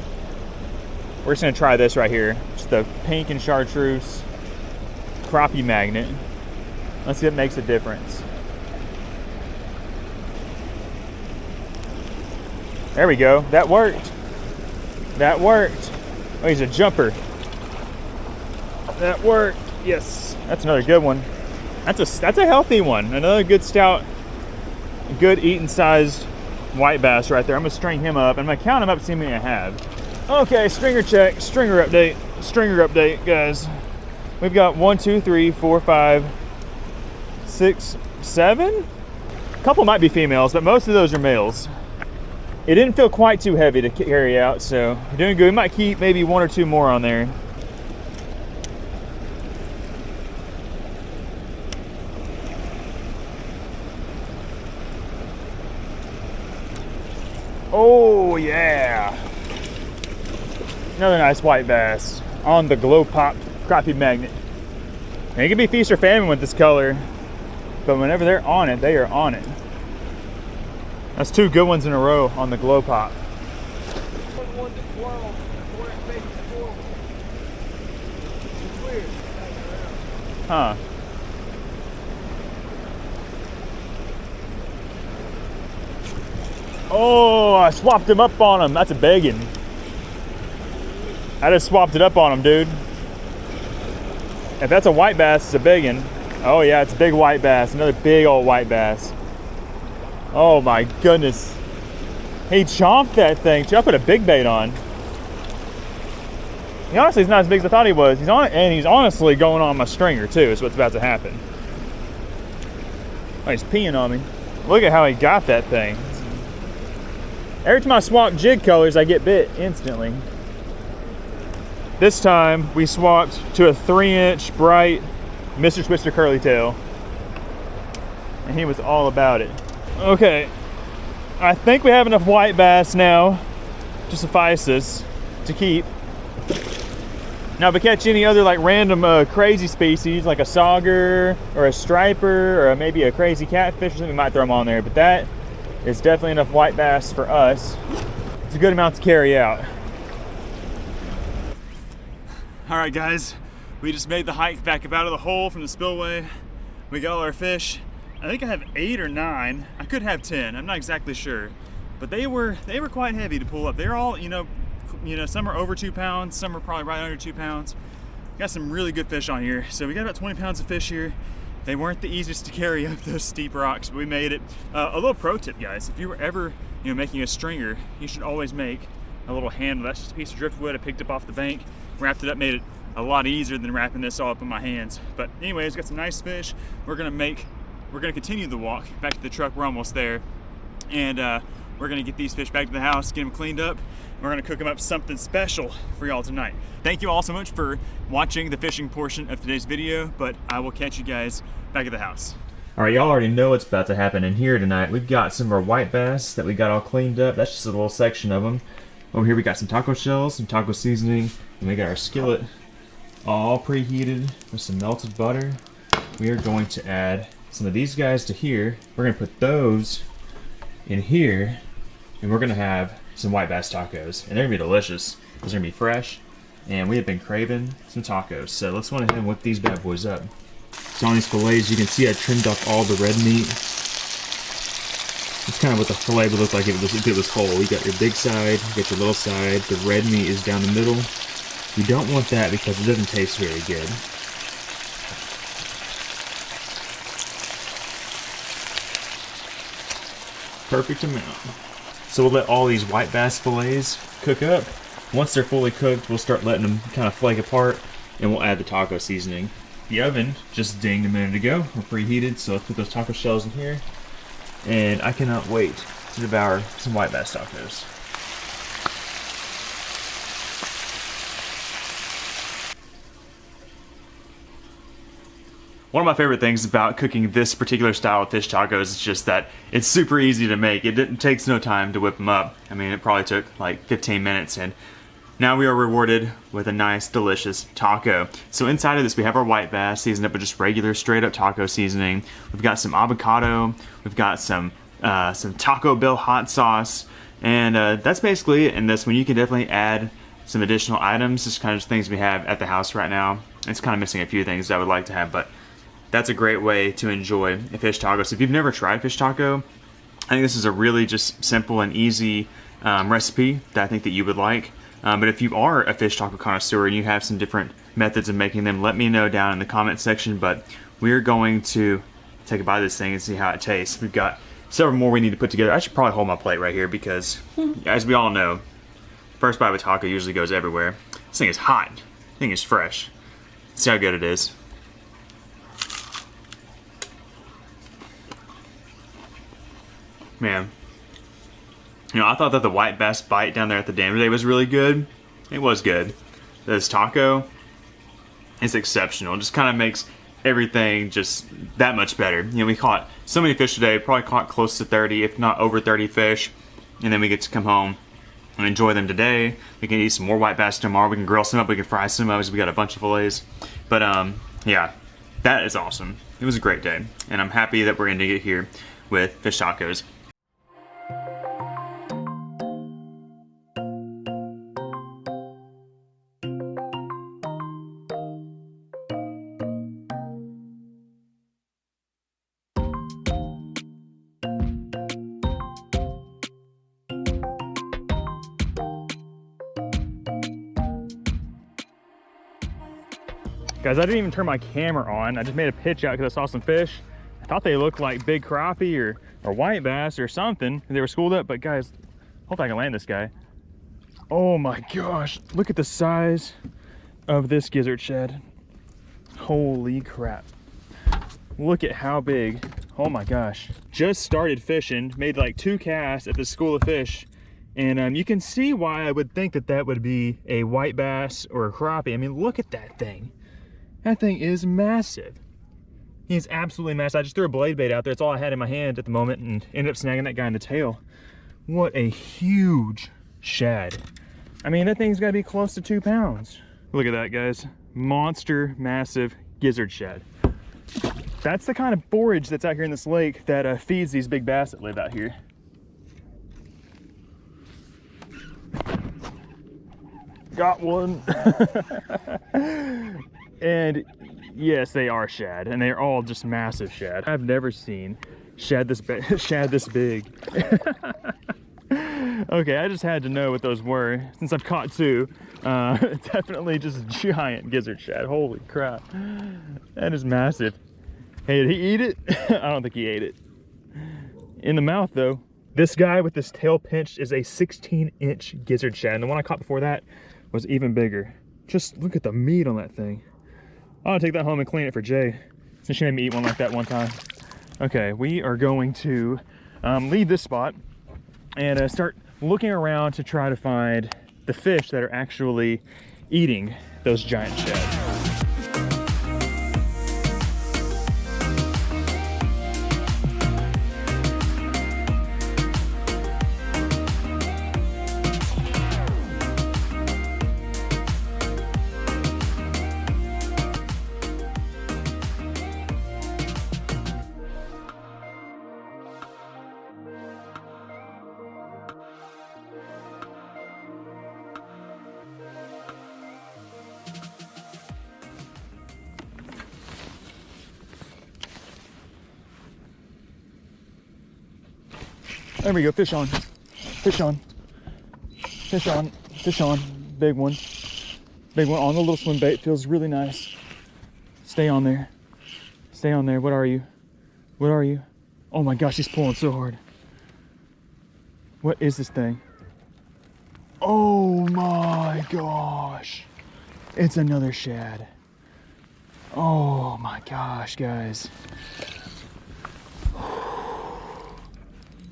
we're just gonna try this right here. Just the pink and chartreuse crappie magnet. Let's see if it makes a difference. There we go, that worked. That worked. Oh, he's a jumper. That worked, yes. That's another good one. That's a healthy one. Another good stout, good eating sized white bass right there. I'm gonna string him up. I'm gonna count him up, see how many I have. Okay, stringer check, stringer update, guys. We've got 1, 2, 3, 4, 5, 6, 7. A couple might be females, but most of those are males. It didn't feel quite too heavy to carry out, so we're doing good. We might keep maybe 1 or 2 more on there. Oh yeah. Another nice white bass on the glow pop crappie magnet. And it can be feast or famine with this color, but whenever they're on it, they are on it. That's 2 good ones in a row on the glow pop. Huh. Oh, I swapped him up on him. That's a biggin. I just swapped it up on him, dude. If that's a white bass, it's a biggin. Oh yeah, it's a big white bass. Another big old white bass. Oh my goodness. He chomped that thing. I put a big bait on. He honestly is not as big as I thought he was. He's on it, and he's honestly going on my stringer too, is what's about to happen. Oh, he's peeing on me. Look at how he got that thing. Every time I swap jig colors, I get bit instantly. This time, we swapped to a 3-inch bright Mr. Twister curly tail. And he was all about it. Okay, I think we have enough white bass now to suffice us to keep. Now, if we catch any other like random crazy species, like a sauger or a striper or maybe a crazy catfish or something, we might throw them on there. But that is definitely enough white bass for us. It's a good amount to carry out. All right, guys, we just made the hike back up out of the hole from the spillway. We got all our fish. I think I have 8 or 9. I could have 10. I'm not exactly sure, but they were quite heavy to pull up. They're all, you know, some are over 2 pounds, some are probably right under 2 pounds. Got some really good fish on here. So we got about 20 pounds of fish here. They weren't the easiest to carry up those steep rocks, but we made it. A little pro tip, guys, if you were ever, you know, making a stringer, you should always make a little handle. That's just a piece of driftwood I picked up off the bank, wrapped it up, made it a lot easier than wrapping this all up in my hands. But anyways, got some nice fish. We're gonna continue the walk back to the truck. We're almost there. And we're gonna get these fish back to the house, get them cleaned up. We're gonna cook them up something special for y'all tonight. Thank you all so much for watching the fishing portion of today's video, but I will catch you guys back at the house. All right, y'all already know what's about to happen in here tonight. We've got some of our white bass that we got all cleaned up. That's just a little section of them. Over here we got some taco shells, some taco seasoning, and we got our skillet all preheated with some melted butter. We are going to add some of these guys to here. We're gonna put those in here, and we're gonna have some white bass tacos, and they're gonna be delicious. They're gonna be fresh, and we have been craving some tacos. So let's go ahead and whip these bad boys up. So on these fillets, you can see I trimmed off all the red meat. It's kind of what the fillet would look like if it was whole. You got your big side, you got your little side. The red meat is down the middle. You don't want that because it doesn't taste very good. Perfect amount. So we'll let all these white bass fillets cook up. Once they're fully cooked, we'll start letting them kind of flake apart, and we'll add the taco seasoning. The oven just dinged a minute ago. We're preheated, so let's put those taco shells in here. And I cannot wait to devour some white bass tacos. One of my favorite things about cooking this particular style of fish tacos is just that it's super easy to make. It takes no time to whip them up. I mean, it probably took like 15 minutes, and now we are rewarded with a nice, delicious taco. So inside of this, we have our white bass seasoned up with just regular, straight-up taco seasoning. We've got some avocado. We've got some Taco Bell hot sauce, and that's basically it in this one. You can definitely add some additional items, just kind of things we have at the house right now. It's kind of missing a few things that I would like to have, but that's a great way to enjoy a fish taco. So if you've never tried fish taco, I think this is a really just simple and easy recipe that I think that you would like. But if you are a fish taco connoisseur and you have some different methods of making them, let me know down in the comment section. But we're going to take a bite of this thing and see how it tastes. We've got several more we need to put together. I should probably hold my plate right here because, as we all know, first bite of a taco usually goes everywhere. This thing is hot. This thing is fresh. Let's see how good it is. Man, you know, I thought that the white bass bite down there at the dam today was really good. It was good. This taco is exceptional. It just kind of makes everything just that much better. You know, we caught so many fish today, probably caught close to 30, if not over 30 fish. And then we get to come home and enjoy them today. We can eat some more white bass tomorrow. We can grill some up, we can fry some up, because we got a bunch of fillets. But yeah, that is awesome. It was a great day. And I'm happy that we're ending it here with fish tacos. Guys, I didn't even turn my camera on. I just made a pitch out because I saw some fish. I thought they looked like big crappie or white bass or something. They were schooled up, but guys, hope I can land this guy. Oh my gosh, look at the size of this gizzard shad. Holy crap. Look at how big. Oh my gosh. Just started fishing, made like 2 casts at the school of fish. And you can see why I would think that that would be a white bass or a crappie. I mean, look at that thing. That thing is massive. He's absolutely massive. I just threw a blade bait out there. It's all I had in my hand at the moment and ended up snagging that guy in the tail. What a huge shad. I mean, that thing's gotta be close to 2 pounds. Look at that, guys. Monster, massive gizzard shad. That's the kind of forage that's out here in this lake that feeds these big bass that live out here. Got one. And yes, they are shad, and they're all just massive shad. I've never seen shad this big. Okay, I just had to know what those were since I've caught 2. Definitely just giant gizzard shad. Holy crap, that is massive. Hey, did he eat it? I don't think he ate it. In the mouth though, This guy with this tail pinched is a 16-inch gizzard shad, and the one I caught before that was even bigger. Just look at the meat on that thing. I'll take that home and clean it for Jay, since she made me eat one like that one time. Okay, we are going to leave this spot and start looking around to try to find the fish that are actually eating those giant shad. There we go, fish on, fish on, fish on, fish on. Big one on the little swim bait. Feels really nice. Stay on there, stay on there. What are you? What are you? Oh my gosh, he's pulling so hard. What is this thing? Oh my gosh, it's another shad. Oh my gosh, guys.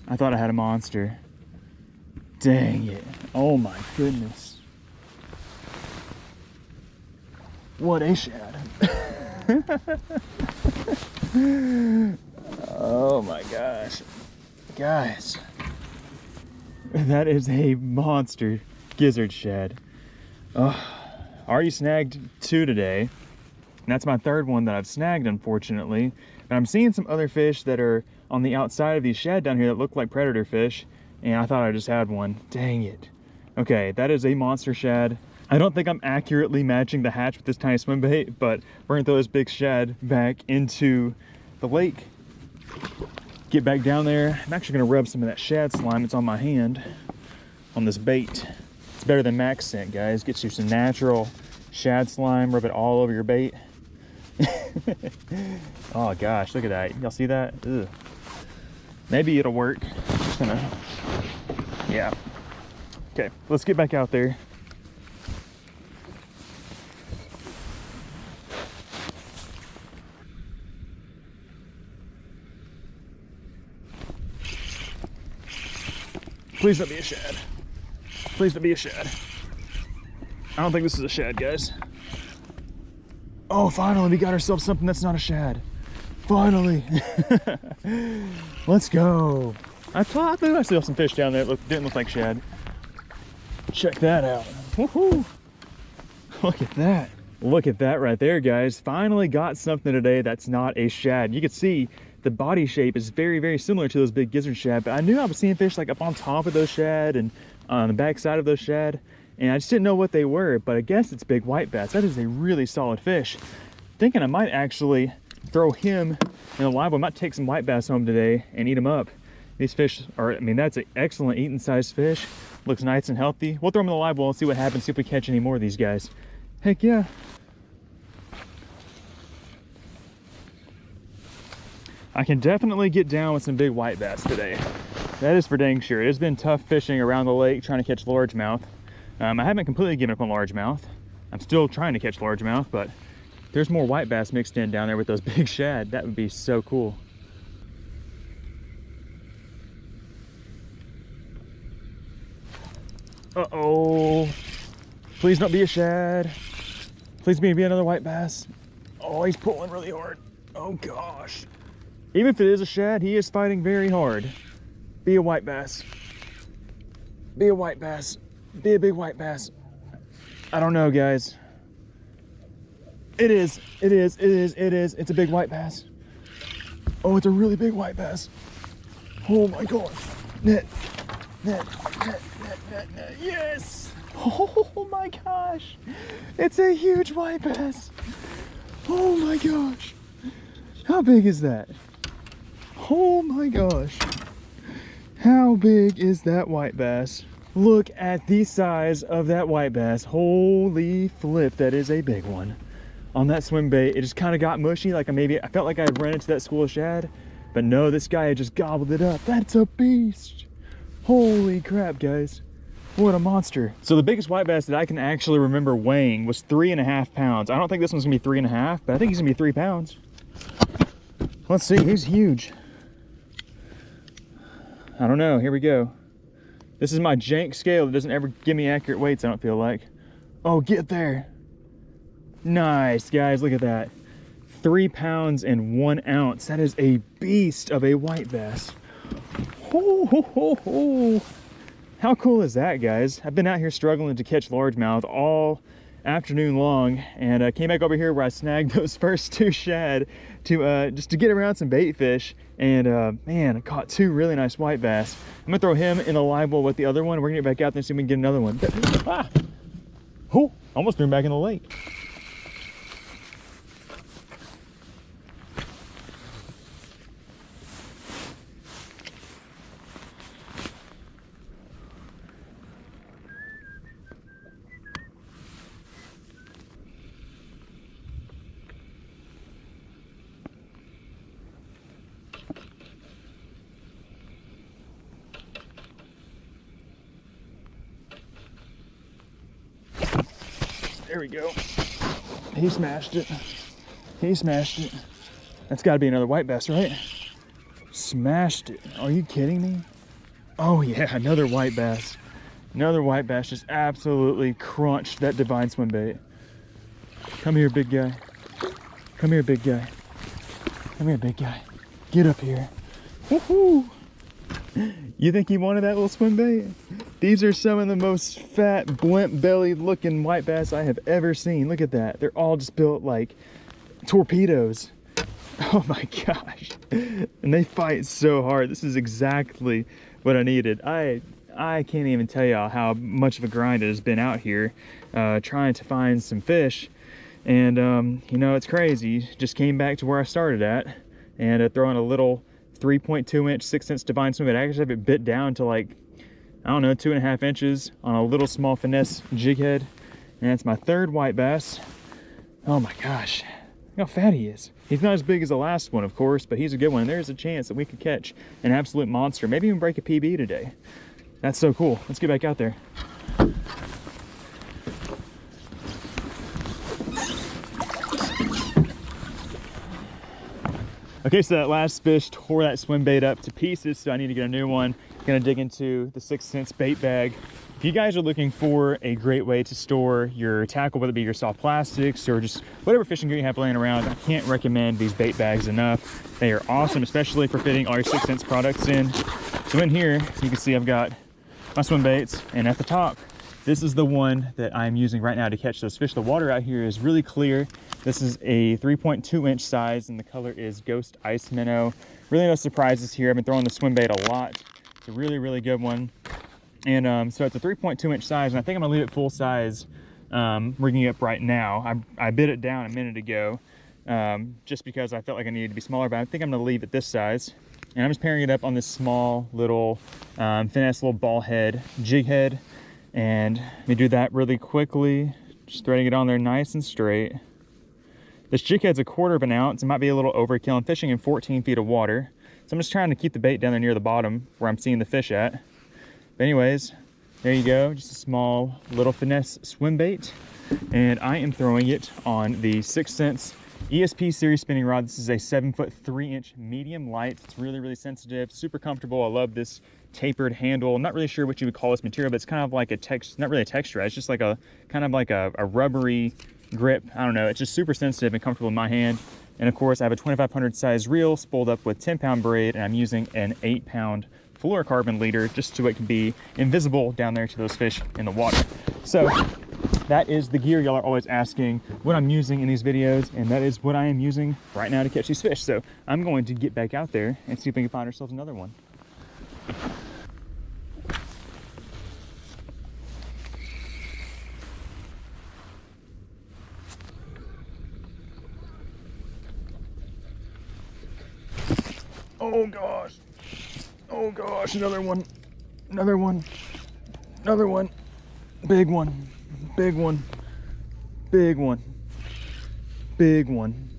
I thought I had a monster. Dang it. Oh my goodness. What a shad. Oh my gosh. Guys, that is a monster gizzard shad. I already snagged 2 today. And that's my 3rd one that I've snagged, unfortunately. And I'm seeing some other fish that are on the outside of these shad down here that look like predator fish, and I thought I just had one. Dang it. Okay, that is a monster shad. I don't think I'm accurately matching the hatch with this tiny swim bait, but we're gonna throw this big shad back into the lake. Get back down there. I'm actually gonna rub some of that shad slime that's on my hand on this bait. It's better than Max scent, guys. Gets you some natural shad slime, rub it all over your bait. Oh gosh, look at that. Y'all see that? Ugh. Maybe it'll work. Just gonna, yeah. Okay, let's get back out there. Please don't be a shad. Please don't be a shad. I don't think this is a shad, guys. Oh, finally, we got ourselves something that's not a shad. Finally. Let's go. I thought I saw some fish down there that didn't look like shad. Check that out. Woohoo. Look at that. Look at that right there, guys. Finally got something today that's not a shad. You can see the body shape is very, very similar to those big gizzard shad, but I knew I was seeing fish like up on top of those shad and on the back side of those shad, and I just didn't know what they were, but I guess it's big white bass. That is a really solid fish. Thinking I might actually throw him in a live one. I might take some white bass home today and eat them up. These fish are, I mean, that's an excellent eating sized fish. Looks nice and healthy. We'll throw them in the live well and see what happens, see if we catch any more of these guys. Heck yeah. I can definitely get down with some big white bass today. That is for dang sure. It has been tough fishing around the lake trying to catch largemouth. I haven't completely given up on largemouth. I'm still trying to catch largemouth, but there's more white bass mixed in down there with those big shad. That would be so cool. Uh-oh. Please don't be a shad. Please be another white bass. Oh, he's pulling really hard. Oh gosh. Even if it is a shad, he is fighting very hard. Be a white bass. Be a white bass. Be a big white bass. I don't know, guys. It is. It is. It is. It is. It's a big white bass. Oh, it's a really big white bass. Oh my god. Net. Net. Net. Net. Net. Net. Yes. Oh my gosh. It's a huge white bass. Oh my gosh. How big is that? Oh my gosh. How big is that white bass? Look at the size of that white bass. Holy flip, that is a big one. On that swim bait, it just kind of got mushy, like I felt like I had run into that school of shad, but no, this guy had just gobbled it up. That's a beast. Holy crap, guys. What a monster. So the biggest white bass that I can actually remember weighing was 3.5 pounds. I don't think this one's gonna be 3.5, but I think he's gonna be 3 pounds. Let's see, he's huge. I don't know, here we go. This is my jank scale that doesn't ever give me accurate weights, I don't feel like. Oh, get there. Nice, guys, look at that. 3 pounds and 1 ounce. That is a beast of a white bass. Ho, ho, ho, ho. How cool is that, guys? I've been out here struggling to catch largemouth all afternoon long, and I came back over here where I snagged those first 2 shad to just to get around some bait fish, and man, I caught 2 really nice white bass. I'm gonna throw him in a live well with the other one. We're gonna get back out there and see if we can get another one. Ah! Oh, almost threw him back in the lake. There we go. He smashed it. He smashed it. That's got to be another white bass, right? Smashed it. Are you kidding me? Oh yeah, another white bass. Another white bass just absolutely crunched that divine swim bait. Come here, big guy. Come here, big guy. Come here, big guy. Get up here. Woohoo! You think he wanted that little swim bait? These are some of the most fat, blimp-bellied looking white bass I have ever seen. Look at that. They're all just built like torpedoes. Oh my gosh. And they fight so hard. This is exactly what I needed. I can't even tell y'all how much of a grind it has been out here trying to find some fish. And you know, it's crazy. Just came back to where I started at and throwing a little 3.2 inch 6 cents divine swim bait. I actually have it bit down to like, I don't know, 2.5 inches on a little small finesse jig head. And it's my 3rd white bass. Oh my gosh, look how fat he is. He's not as big as the last one, of course, but he's a good one. There's a chance that we could catch an absolute monster, maybe even break a PB today. That's so cool. Let's get back out there. Okay, so that last fish tore that swim bait up to pieces, so I need to get a new one. Gonna dig into the 6 cents bait bag. If you guys are looking for a great way to store your tackle, whether it be your soft plastics or just whatever fishing gear you have laying around, I can't recommend these bait bags enough. They are awesome, especially for fitting all your 6 cents products in. So in here, you can see I've got my swim baits, and at the top, this is the one that I'm using right now to catch those fish. The water out here is really clear. This is a 3.2 inch size, and the color is Ghost Ice Minnow. Really no surprises here. I've been throwing the swim bait a lot. It's a really, really good one. And so it's a 3.2 inch size, and I think I'm gonna leave it full size, rigging it up right now. I bit it down a minute ago, just because I felt like I needed to be smaller, but I think I'm gonna leave it this size. And I'm just pairing it up on this small little finesse little ball head jig head. And let me do that really quickly, just threading it on there nice and straight. This jig head's 1/4 ounce. It might be a little overkill. I'm fishing in 14 feet of water, so I'm just trying to keep the bait down there near the bottom where I'm seeing the fish at. But anyways, there you go, just a small little finesse swim bait, and I am throwing it on the 6 cents ESP series spinning rod. This is a 7' 3" medium light. It's really, really sensitive, super comfortable. I love this tapered handle. I'm not really sure what you would call this material, but it's kind of like a not really a texture. It's just like a kind of like a rubbery grip. I don't know. It's just super sensitive and comfortable in my hand. And of course, I have a 2500 size reel spooled up with 10-pound braid, and I'm using an 8-pound fluorocarbon leader just so it can be invisible down there to those fish in the water. So that is the gear y'all are always asking what I'm using in these videos, and that is what I am using right now to catch these fish. So I'm going to get back out there and see if we can find ourselves another one. Oh gosh. Oh gosh, another one. Another one. Another one. Big one. Big one. Big one. Big one.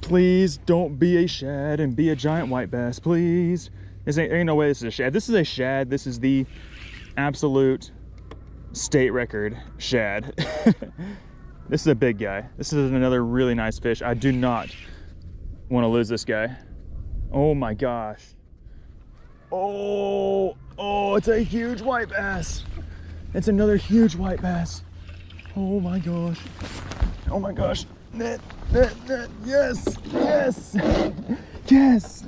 Please don't be a shad and be a giant white bass. Please. Ain't no way this is a shad. This is a shad. This is the absolute state record shad. This is a big guy. This is another really nice fish. I do not want to lose this guy. Oh my gosh. Oh, it's a huge white bass. It's another huge white bass. Oh my gosh. Oh my gosh. Net. Yes, yes, yes.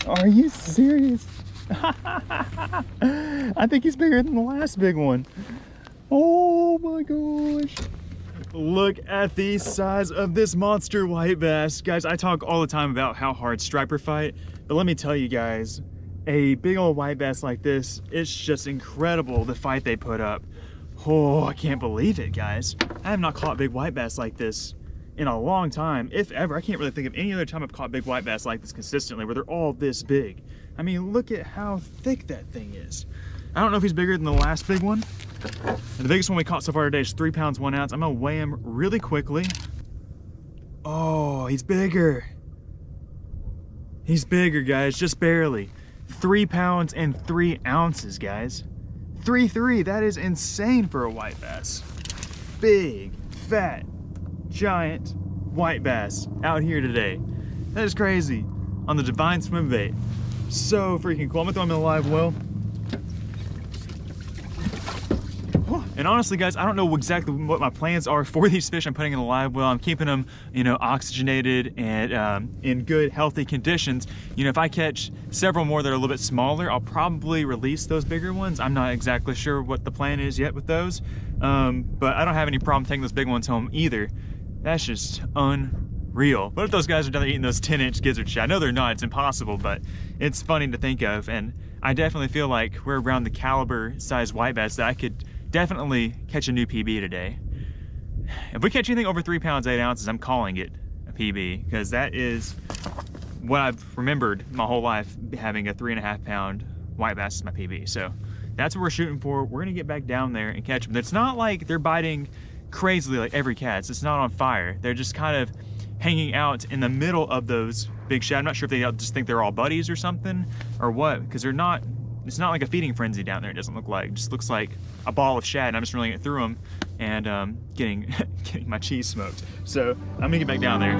Are you serious? I think he's bigger than the last big one. Oh my gosh. Look at the size of this monster white bass. Guys, I talk all the time about how hard striper fight, but let me tell you guys, a big old white bass like this, it's just incredible the fight they put up. Oh, I can't believe it, guys. I have not caught big white bass like this in a long time, if ever. I can't really think of any other time I've caught big white bass like this consistently, where they're all this big. I mean, look at how thick that thing is. I don't know if he's bigger than the last big one. The biggest one we caught so far today is 3 pounds 1 ounce. I'm gonna weigh him really quickly. Oh, he's bigger. He's bigger, guys, just barely. 3 pounds and 3 ounces, guys. 3.3, that is insane for a white bass. Big, fat, giant white bass out here today. That is crazy on the Divine Swim Bait. So freaking cool. I'm gonna throw him in a live well. And honestly, guys, I don't know exactly what my plans are for these fish I'm putting in the live well. I'm keeping them, you know, oxygenated and in good, healthy conditions. You know, if I catch several more that are a little bit smaller, I'll probably release those bigger ones. I'm not exactly sure what the plan is yet with those, but I don't have any problem taking those big ones home either. That's just unreal. What if those guys are done eating those 10-inch gizzard shad? I know they're not, it's impossible, but it's funny to think of. And I definitely feel like we're around the caliber size white bass that I could definitely catch a new PB today. If we catch anything over 3 pounds 8 ounces, I'm calling it a PB, because that is what I've remembered my whole life, having a 3.5 pound white bass as my PB. So that's what we're shooting for. We're gonna get back down there and catch them. It's not like they're biting crazily like every cat. It's not on fire. They're just kind of hanging out in the middle of those big shad. I'm not sure if they just think they're all buddies or something or what, because they're not. It's not like a feeding frenzy down there. It doesn't look like. It just looks like a ball of shad, and I'm just reeling it through them and getting my cheese smoked. So I'm gonna get back down there.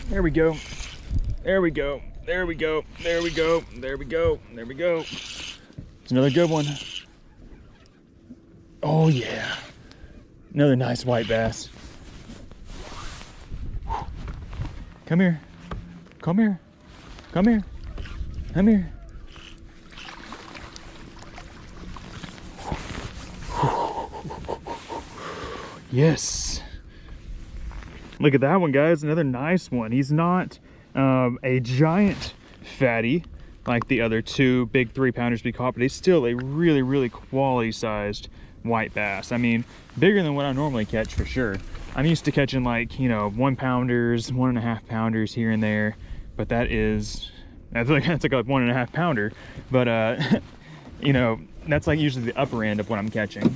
There we go. There we go. There we go. There we go. There we go. There we go. It's another good one. Oh yeah. Another nice white bass. Come here. Come here. Come here. Come here. Yes. Look at that one, guys. Another nice one. He's not a giant fatty like the other two big 3-pounders we caught, but he's still a really, really quality sized white bass. I mean, bigger than what I normally catch for sure. I'm used to catching like, you know, 1-pounders, 1.5-pounders here and there, but that's like a 1.5 pounder. But you know, that's like usually the upper end of what I'm catching.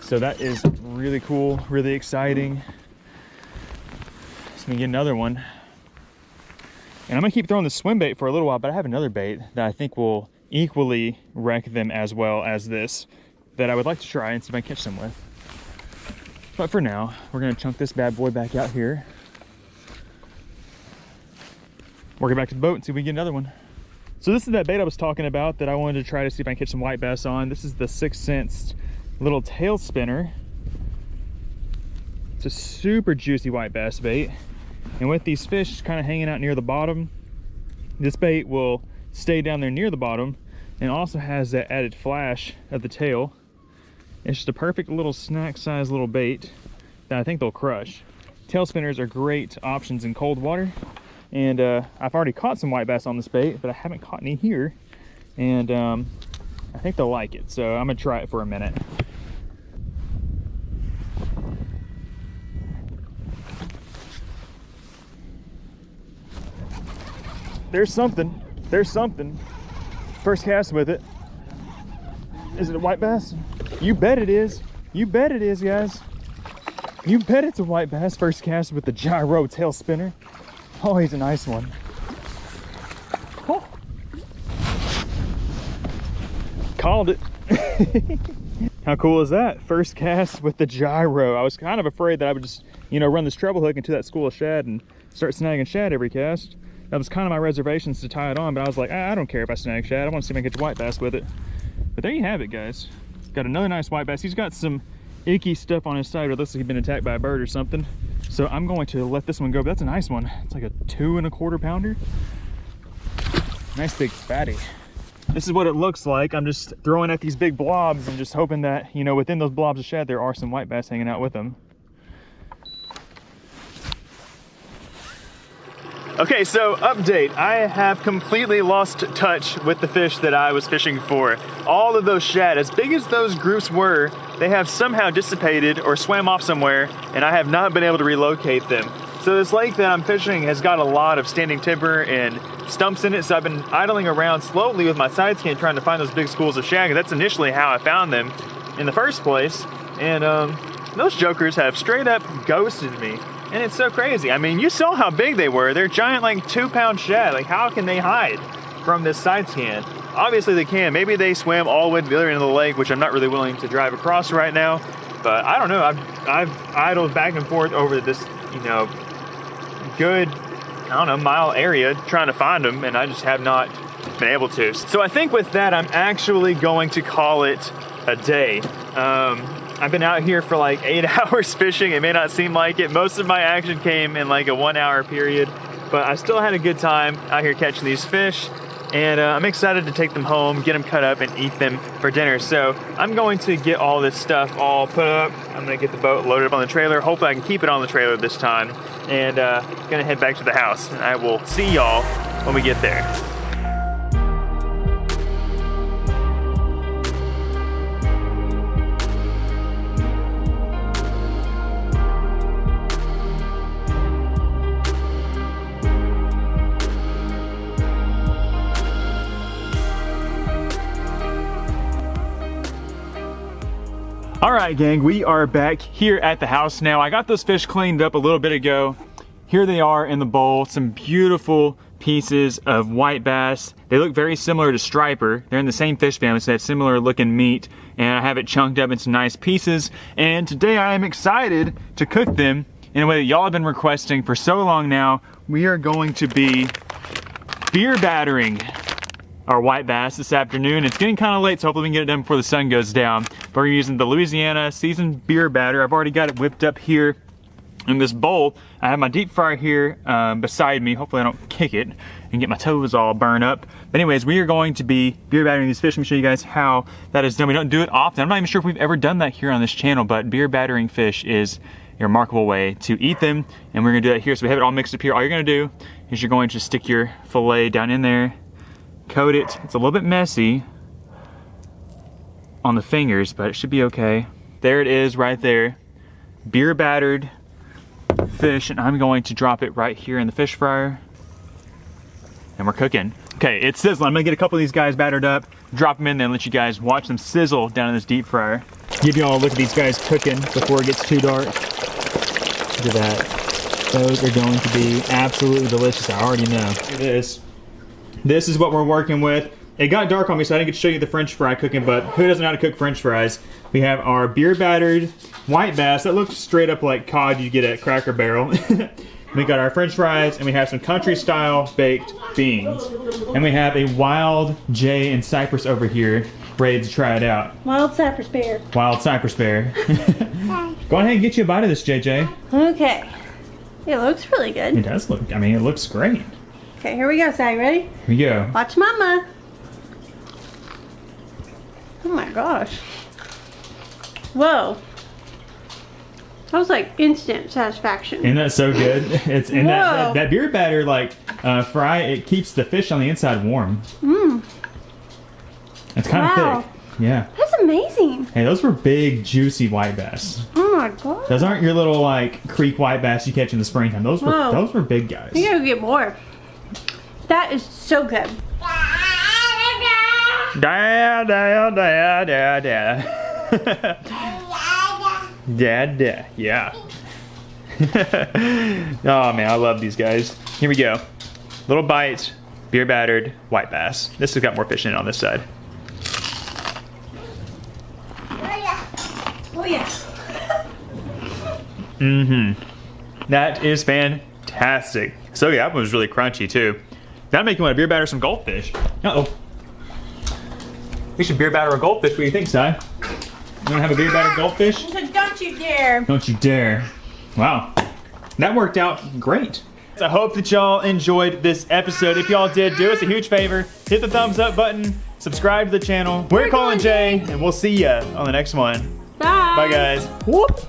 So that is really cool, really exciting. So we get another one. And I'm gonna keep throwing the swim bait for a little while, but I have another bait that I think will equally wreck them as well as this, that I would like to try and see if I can catch them with. But for now, we're gonna chunk this bad boy back out here. We'll get back to the boat and see if we can get another one. So this is that bait I was talking about that I wanted to try to see if I can catch some white bass on. This is the 6th Sense little tail spinner. It's a super juicy white bass bait. And with these fish kind of hanging out near the bottom, this bait will stay down there near the bottom and also has that added flash of the tail. It's just a perfect little snack size little bait that I think they'll crush. Tail spinners are great options in cold water. And I've already caught some white bass on this bait, but I haven't caught any here. And I think they'll like it. So I'm gonna try it for a minute. There's something. There's something. First cast with it. Is it a white bass? You bet it is. You bet it is, guys. You bet it's a white bass. First cast with the gyro tail spinner. Oh, he's a nice one. Oh. Called it. How cool is that? First cast with the gyro. I was kind of afraid that I would just, you know, run this treble hook into that school of shad and start snagging shad every cast. That was kind of my reservations to tie it on, but I was like, I don't care if I snag shad. I want to see if I can catch a white bass with it. But there you have it, guys. Got another nice white bass. He's got some icky stuff on his side, or it looks like he's been attacked by a bird or something. So I'm going to let this one go, but that's a nice one. It's like a 2 1/4 pounder. Nice big fatty. This is what it looks like. I'm just throwing at these big blobs and just hoping that, you know, within those blobs of shad, there are some white bass hanging out with them. Okay, so update. I have completely lost touch with the fish that I was fishing for. All of those shad, as big as those groups were, they have somehow dissipated or swam off somewhere, and I have not been able to relocate them. So this lake that I'm fishing has got a lot of standing timber and stumps in it, so I've been idling around slowly with my side scan trying to find those big schools of shad. That's initially how I found them in the first place. And those jokers have straight up ghosted me. And it's so crazy. I mean, you saw how big they were. They're giant, like 2-pound shad. Like, how can they hide from this side scan? Obviously they can. Maybe they swam all the way to the other end of the lake, which I'm not really willing to drive across right now. But I don't know. I've idled back and forth over this, you know, good, I don't know, mile area trying to find them, and I just have not been able to. So I think with that, I'm actually going to call it a day. I've been out here for like 8 hours fishing. It may not seem like it. Most of my action came in like a 1 hour period, but I still had a good time out here catching these fish. And I'm excited to take them home, get them cut up, and eat them for dinner. So I'm going to get all this stuff all put up. I'm gonna get the boat loaded up on the trailer. Hopefully I can keep it on the trailer this time. And gonna head back to the house. And I will see y'all when we get there. All right, gang, we are back here at the house now. I got those fish cleaned up a little bit ago. Here they are in the bowl, some beautiful pieces of white bass. They look very similar to striper. They're in the same fish family, so they have similar looking meat, and I have it chunked up into nice pieces. And today I am excited to cook them in a way that y'all have been requesting for so long now. We are going to be beer battering our white bass this afternoon. It's getting kind of late, so hopefully we can get it done before the sun goes down. But we're using the Louisiana seasoned beer batter. I've already got it whipped up here in this bowl. I have my deep fryer here beside me. Hopefully I don't kick it and get my toes all burned up. But anyways, we are going to be beer battering these fish. Let me show you guys how that is done. We don't do it often. I'm not even sure if we've ever done that here on this channel, but beer battering fish is a remarkable way to eat them. And we're gonna do that here. So we have it all mixed up here. All you're gonna do is you're going to stick your fillet down in there, coat it. It's a little bit messy on the fingers, but it should be okay. There it is right there. Beer battered fish, and I'm going to drop it right here in the fish fryer. And we're cooking. Okay, it's sizzling. I'm gonna get a couple of these guys battered up, drop them in there, and let you guys watch them sizzle down in this deep fryer. Give y'all a look at these guys cooking before it gets too dark. Look at that. Those are going to be absolutely delicious. I already know. Look at this. This is what we're working with. It got dark on me, so I didn't get to show you the French fry cooking, but who doesn't know how to cook French fries? We have our beer battered white bass that looks straight up like cod you get at Cracker Barrel. We got our French fries, and we have some country style baked beans. And we have a wild J and cypress over here, ready to try it out. Wild cypress bear. Wild cypress bear. Go ahead and get you a bite of this, JJ. Okay. It looks really good. It does look, I mean, it looks great. Okay, here we go, Sally. Ready? Here we go. Watch mama. Oh my gosh. Whoa. That was like instant satisfaction. Isn't that so good? It's and Whoa. that beer batter like fry. It keeps the fish on the inside warm. Mmm. It's kind Wow. of thick. Yeah. That's amazing. Hey, those were big, juicy white bass. Oh my god. Those aren't your little like creek white bass you catch in the springtime. Those were big guys. You gotta get more. That is so good. Dad, dad, dad, dad, dad. Dad, yeah. Oh man, I love these guys. Here we go. Little bite, beer battered white bass. This has got more fish in it on this side. Oh yeah. That is fantastic. So yeah, that one was really crunchy too. That'll make you want to beer batter some goldfish. Uh-oh. We should beer batter a goldfish. What do you think, Si? You want to have a beer battered goldfish? So don't you dare. Don't you dare. Wow. That worked out great. I hope that y'all enjoyed this episode. If y'all did, do us a huge favor. Hit the thumbs up button. Subscribe to the channel. We're Colin J, and we'll see ya on the next one. Bye. Bye, guys. Whoop.